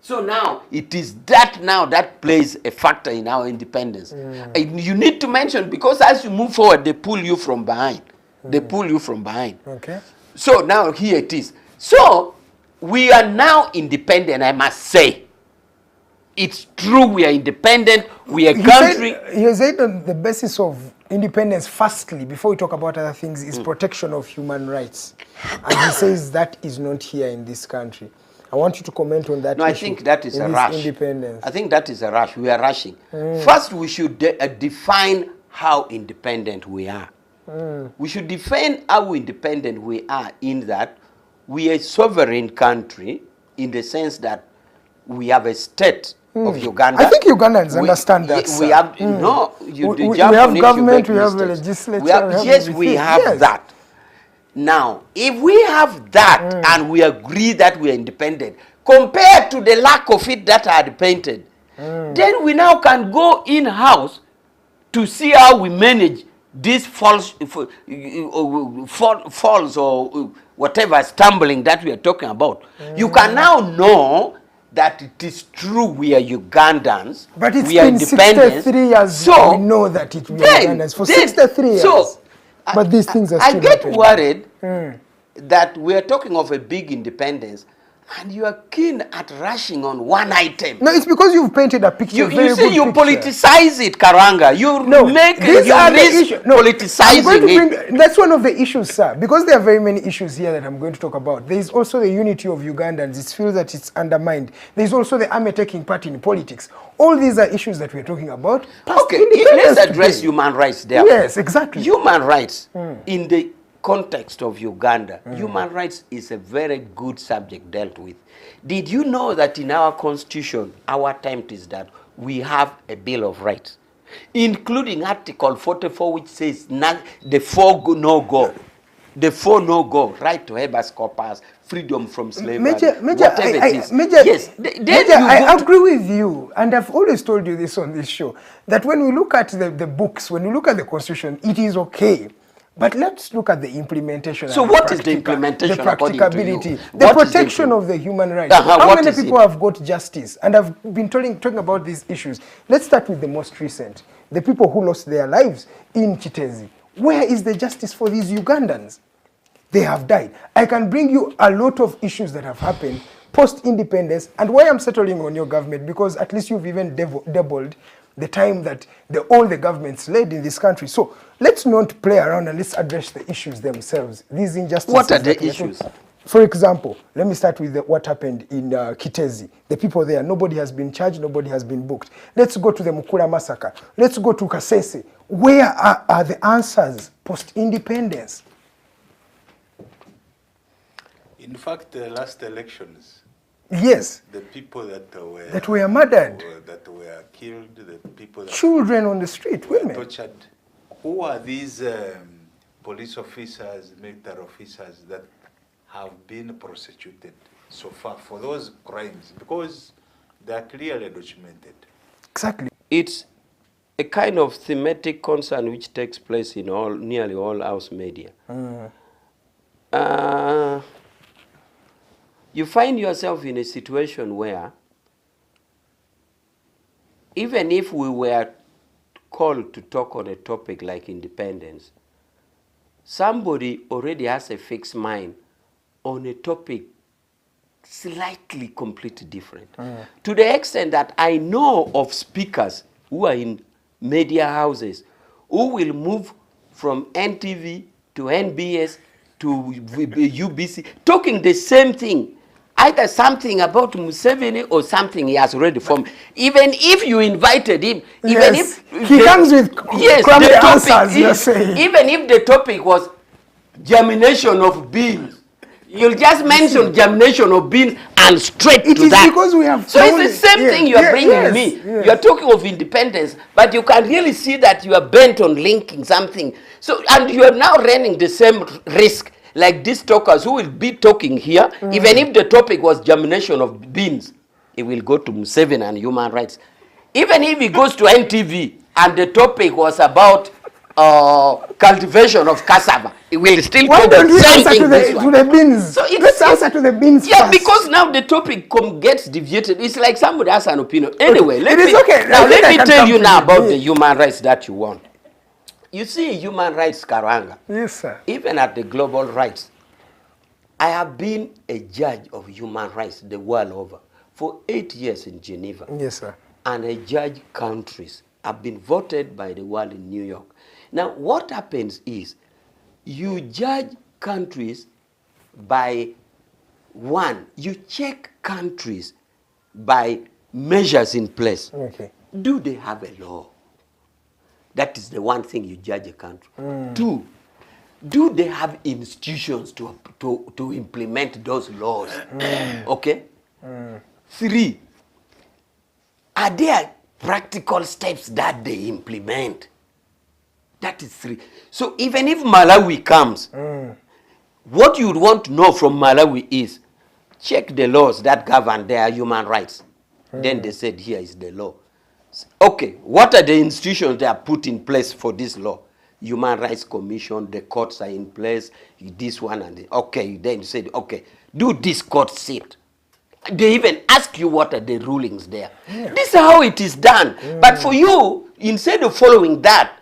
So now, it is that now that plays a factor in our independence. You need to mention, because as you move forward, they pull you from behind. They pull you from behind. So now here it is. So we are now independent, I must say. It's true, we are independent, we are a country. You said on the basis of independence, firstly, before we talk about other things, is protection of human rights. And he says that is not here in this country. I want you to comment on that. No, I think that is a rush. Independence. I think that is a rush. We are rushing. First, we should define how independent we are. We should define how independent we are in that we are a sovereign country in the sense that we have a state of Uganda. I think Ugandans understand that. We have no. We have government. We have a legislature. We have that. Now, if we have that and we agree that we are independent, compared to the lack of it that I had painted, then we now can go in-house to see how we manage these falls or whatever stumbling that we are talking about. You can now know that it is true we are Ugandans. But it's we are been 63 years. So we know that we are Ugandans for 63 years. So, but these things are still I get happening. worried that we are talking of a big independence and you are keen at rushing on one item. No, it's because you've painted a picture. You see, you politicize it, Karuhanga. You make these you are the risk issues. No, politicizing it. That's one of the issues, sir. Because there are very many issues here that I'm going to talk about. There is also the unity of Ugandans. It feels that it's undermined. There is also the army taking part in politics. All these are issues that we're talking about. Okay, let's address human rights there. Yes, exactly. Human rights in the context of Uganda, human rights is a very good subject dealt with. Did you know that in our constitution, our attempt is that we have a Bill of Rights, including Article 44, which says the four no-go, right to habeas corpus, freedom from slavery, whatever it is. I agree with you, and I've always told you this on this show, that when we look at the books, when we look at the constitution, it is okay. But let's look at the implementation. So what is the implementation? The practicability, the protection of the human rights. How many people have got justice? And I've been talking about these issues. Let's start with the most recent. The people who lost their lives in Chitezi. Where is the justice for these Ugandans? They have died. I can bring you a lot of issues that have happened post-independence. And why I'm settling on your government, because at least you've even doubled the time that all the governments led in this country. So let's not play around and let's address the issues themselves. These injustices. What are the issues? For example, let me start with what happened in Kitezi. The people there, nobody has been charged, nobody has been booked. Let's go to the Mukula massacre. Let's go to Kasese. Where are the answers post-independence? In fact, the last elections, yes, the people that were murdered, that were killed, the people that children on the street, women tortured. Who are these police officers, military officers that have been prosecuted so far for those crimes? Because they are clearly documented. Exactly. It's a kind of thematic concern which takes place in nearly all house media. You find yourself in a situation where even if we were called to talk on a topic like independence, somebody already has a fixed mind on a topic slightly completely different. To the extent that I know of speakers who are in media houses who will move from NTV to NBS to UBC, talking the same thing. Either something about Museveni or something he has already formed. Even if you invited him, even if he comes with crummy answers, you're saying. Even if the topic was germination of beans, you'll just mention germination of beans and straight to that. It is because we have. So it's the same thing you are bringing me. Yes. You are talking of independence, but you can really see that you are bent on linking something. So, and you are now running the same risk. Like these talkers who will be talking here, even if the topic was germination of beans, it will go to Museveni and human rights. Even if he goes to NTV and the topic was about cultivation of cassava, it will still go to the same thing. To the beans. So let's answer to the beans first. Because now the topic gets deviated. It's like somebody has an opinion. Anyway, let me tell you now about the human rights that you want. You see, human rights, Karuhanga. Yes, sir. Even at the global rights, I have been a judge of human rights the world over for 8 years in Geneva. Yes, sir. And I judge countries. I've been voted by the world in New York. Now, what happens is you judge countries by one, you check countries by measures in place. Okay. Do they have a law? That is the one thing you judge a country. Two, do they have institutions to implement those laws? Okay? Three, are there practical steps that they implement? That is three. So even if Malawi comes, what you would want to know from Malawi is, check the laws that govern their human rights. Then they said, here is the law. Okay, what are the institutions that are put in place for this law? Human Rights Commission, the courts are in place, this one and the, okay, then you said, okay, do this court sit. They even ask you what are the rulings there. This is how it is done. But for you, instead of following that,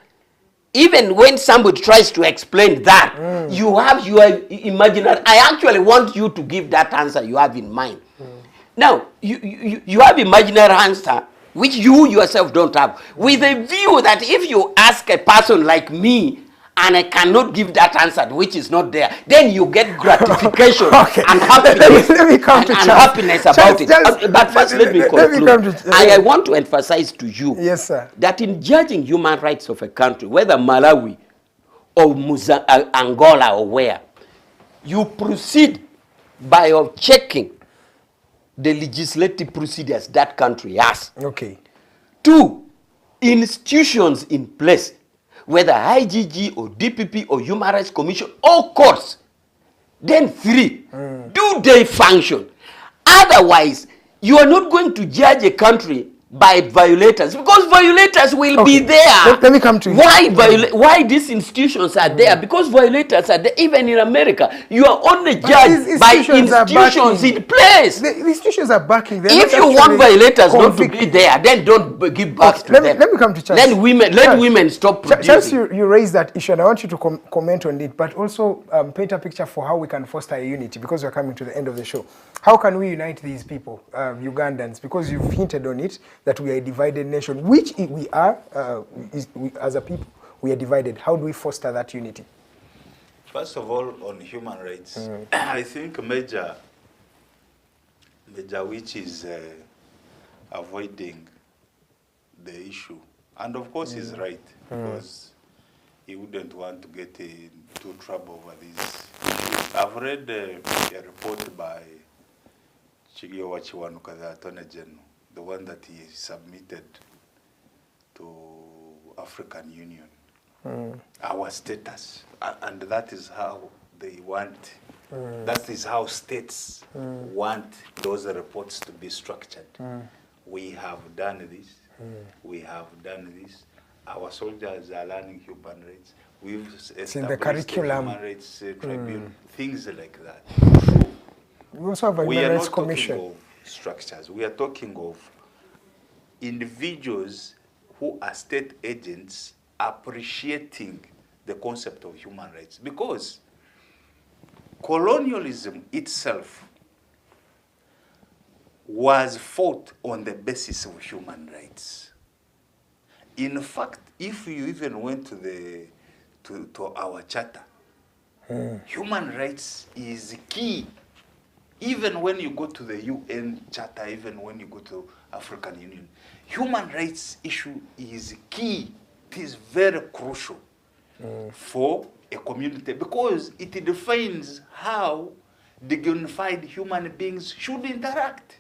even when somebody tries to explain that, you have your imaginary, I actually want you to give that answer you have in mind. Now, you have imaginary answer, which you yourself don't have, with a view that if you ask a person like me, and I cannot give that answer, which is not there, then you get gratification and happiness, let me come to and Charles. happiness about it. But first, let me conclude. I want to emphasize to you that in judging human rights of a country, whether Malawi or Angola or where, you proceed by checking the legislative procedures that country has. Okay. Two, institutions in place, whether IGG or DPP or Human Rights Commission or courts. Then three, do they function? Otherwise, you are not going to judge a country by violators, because violators will be there. Let me come to you. Why these institutions are there? Because violators are there. Even in America, you are only judged by institutions in place. The institutions are backing them. If you want violators not to be there, then don't give back to them. Let me come to Charles. Let women stop producing. Charles, you raised that issue, and I want you to comment on it, but also paint a picture for how we can foster a unity, because we're coming to the end of the show. How can we unite these people, Ugandans? Because you've hinted on it, that we are a divided nation, which we are, as a people, we are divided. How do we foster that unity? First of all, on human rights, I think Maj Awich is avoiding the issue. And of course he's right, because he wouldn't want to get into trouble over these issues. I've read a report by the Attorney General, the one that he submitted to African Union, our status, and that is how they want, that is how states want those reports to be structured. We have done this, we have done this, our soldiers are learning human rights, we've established in the curriculum. Human rights tribunal, things like that. We also have a Human Rights Commission. Talking of structures, we are talking of individuals who are state agents appreciating the concept of human rights, because colonialism itself was fought on the basis of human rights. In fact, if you even went to our charter, human rights is key. Even when you go to the UN Charter, even when you go to African Union, human rights issue is key. It is very crucial for a community, because it defines how dignified human beings should interact.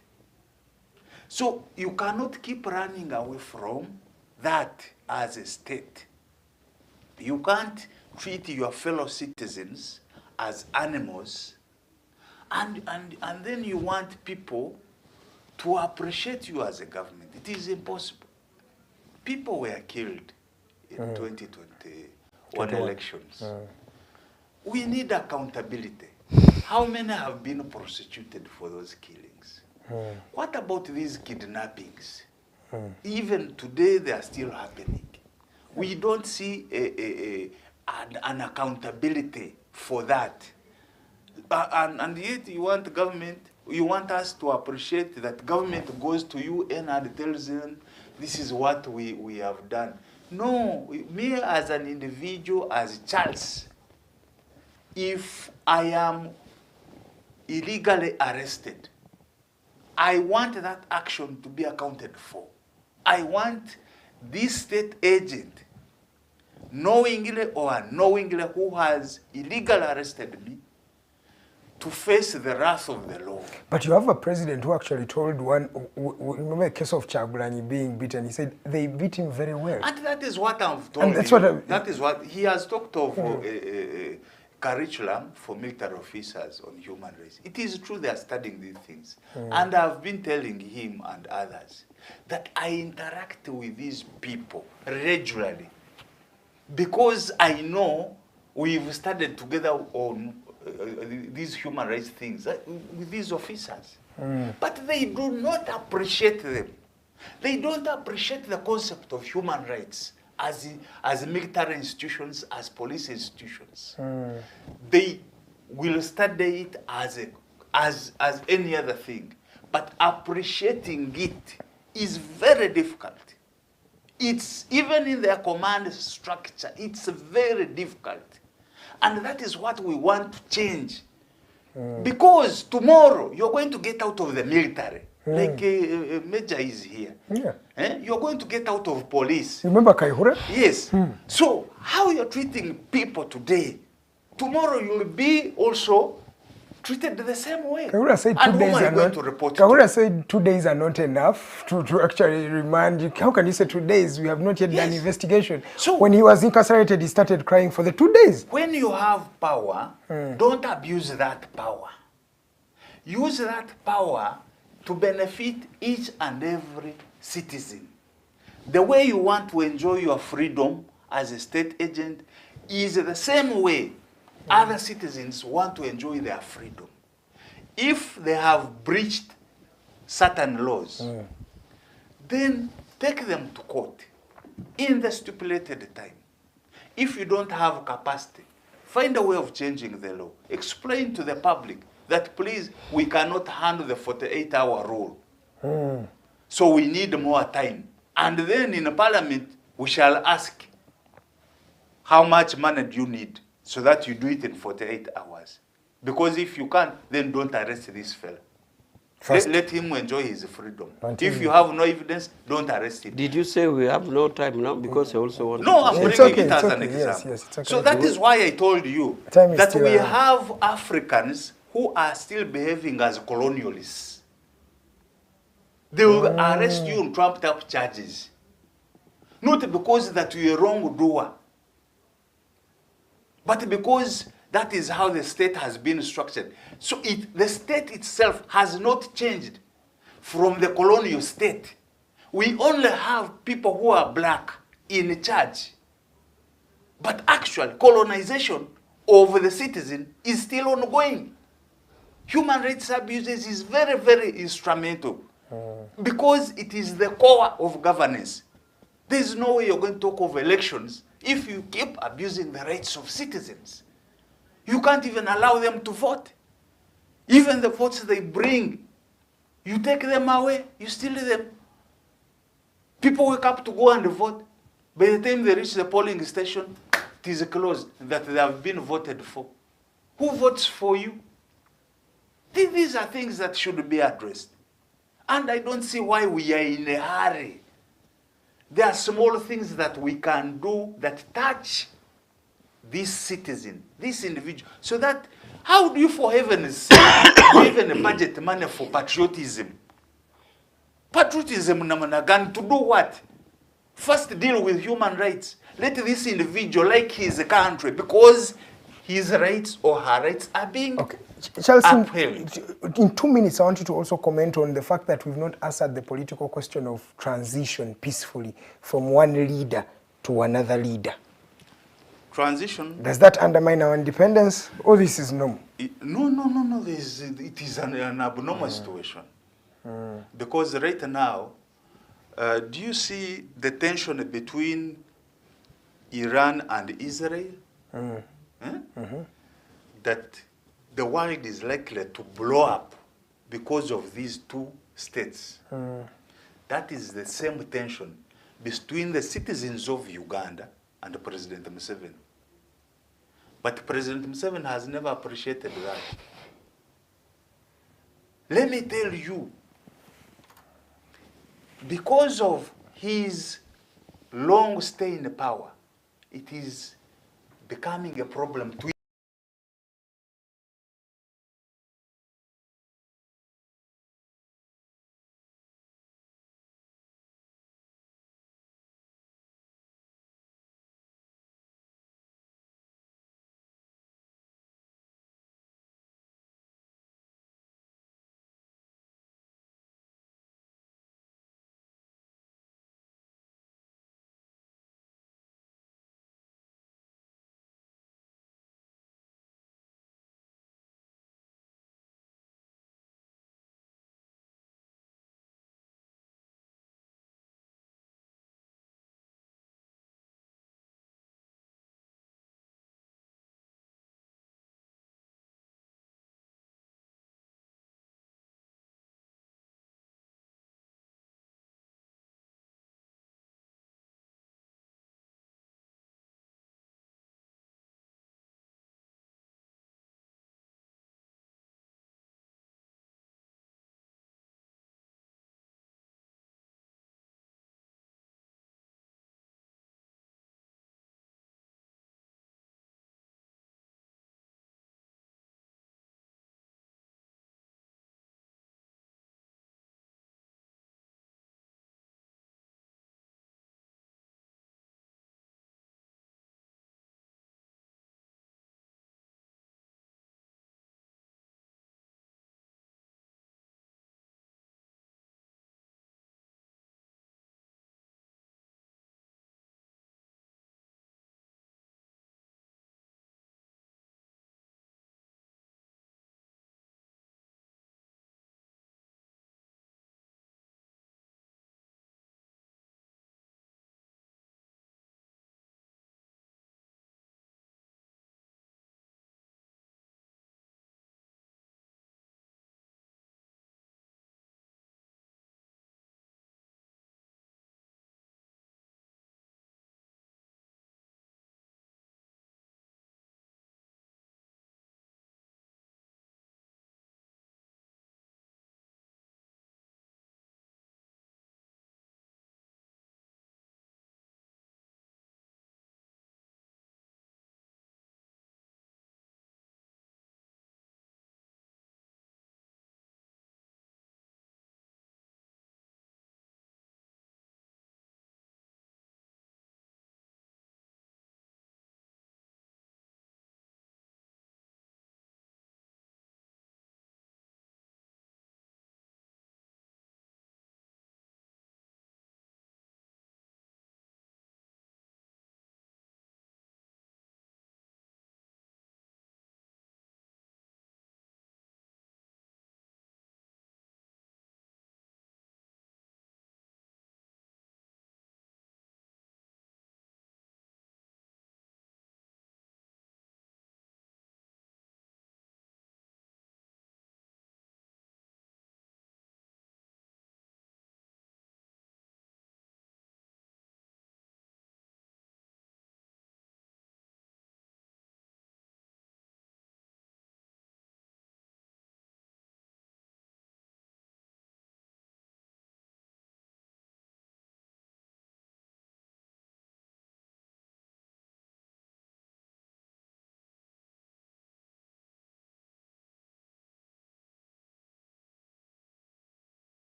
So you cannot keep running away from that as a state. You can't treat your fellow citizens as animals, and then you want people to appreciate you as a government. It is impossible. People were killed in 2021 elections. We need accountability. How many have been prosecuted for those killings? What about these kidnappings? Even today, they are still happening. We don't see an accountability for that. And yet you want government, you want us to appreciate that government goes to UN and tells them, this is what we have done. No, me as an individual, as Charles, if I am illegally arrested, I want that action to be accounted for. I want this state agent, knowingly or unknowingly, who has illegally arrested me, to face the wrath of the law. But you have a president who actually told one, remember the case of Chagulanyi being beaten, he said they beat him very well. And that is what I've told And that's you. That is what he has talked of curriculum for military officers on human rights. It is true they are studying these things. And I've been telling him and others that I interact with these people regularly because I know we've studied together on these human rights things with these officers. But they do not appreciate them. They don't appreciate the concept of human rights as military institutions, as police institutions. They will study it as any other thing. But appreciating it is very difficult. It's even in their command structure, it's very difficult. And that is what we want to change. Because tomorrow you're going to get out of the military, like Major is here. You're going to get out of police. Remember Kaihura? Yes. So how you're treating people today, tomorrow you'll be also treated the same way. Kaihura said 2 days are not. Kaihura said 2 days are not enough to actually remand you. How can you say 2 days? We have not yet done investigation. So when he was incarcerated, he started crying for the 2 days. When you have power, don't abuse that power. Use that power to benefit each and every citizen. The way you want to enjoy your freedom as a state agent is the same way other citizens want to enjoy their freedom. If they have breached certain laws, then take them to court in the stipulated time. If you don't have capacity, find a way of changing the law. Explain to the public that, please, we cannot handle the 48-hour rule. So we need more time. And then in the parliament, we shall ask, how much money do you need? So that you do it in 48 hours. Because if you can't, then don't arrest this fella. Let him enjoy his freedom. If you have no evidence, don't arrest him. Did you say we have no time now? Because I also want No, I'm bringing it as an example. Yes, it's okay. So that is why I told you that we have Africans who are still behaving as colonialists. They will arrest you on trumped up charges. Not because that you're a wrongdoer, but because that is how the state has been structured. So the state itself has not changed from the colonial state. We only have people who are black in charge. But actual colonization of the citizen is still ongoing. Human rights abuses is very, very instrumental because it is the core of governance. There is no way you're going to talk of elections if you keep abusing the rights of citizens. You can't even allow them to vote. Even the votes they bring, you take them away, you steal them. People wake up to go and vote. By the time they reach the polling station, it is closed that they have been voted for. Who votes for you? These are things that should be addressed. And I don't see why we are in a hurry. There are small things that we can do that touch this citizen, this individual. So that, how do you, for heaven's sake, even budget money for patriotism? Patriotism, Namanagan, to do what? First deal with human rights. Let this individual like his country because his rights or her rights are being Charles, upheld. In 2 minutes, I want you to also comment on the fact that we've not answered the political question of transition peacefully from one leader to another leader. Transition. Does that undermine our independence, or this is normal? No. It is an abnormal situation. Because right now, do you see the tension between Iran and Israel? That the world is likely to blow up because of these two states. That is the same tension between the citizens of Uganda and President Museveni. But President Museveni has never appreciated that. Let me tell you, because of his long stay in power, it is becoming a problem to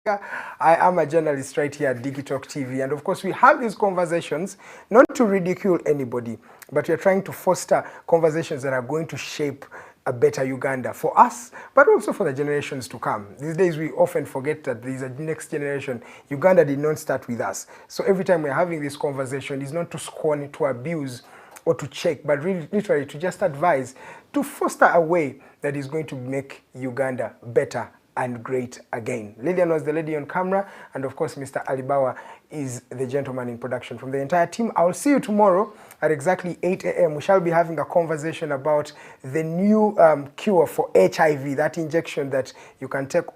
I am a journalist right here at Digitalk TV, and of course we have these conversations not to ridicule anybody, but we are trying to foster conversations that are going to shape a better Uganda for us, but also for the generations to come. These days we often forget that there is a next generation. Uganda did not start with us. So every time we're having this conversation, it's not to scorn, to abuse, or to check, but really, literally to just advise, to foster a way that is going to make Uganda better and great again. Lillian was the lady on camera, and of course Mr. Alibawa is the gentleman in production. From the entire team, I will see you tomorrow at exactly 8 a.m. We shall be having a conversation about the new cure for HIV, that injection that you can take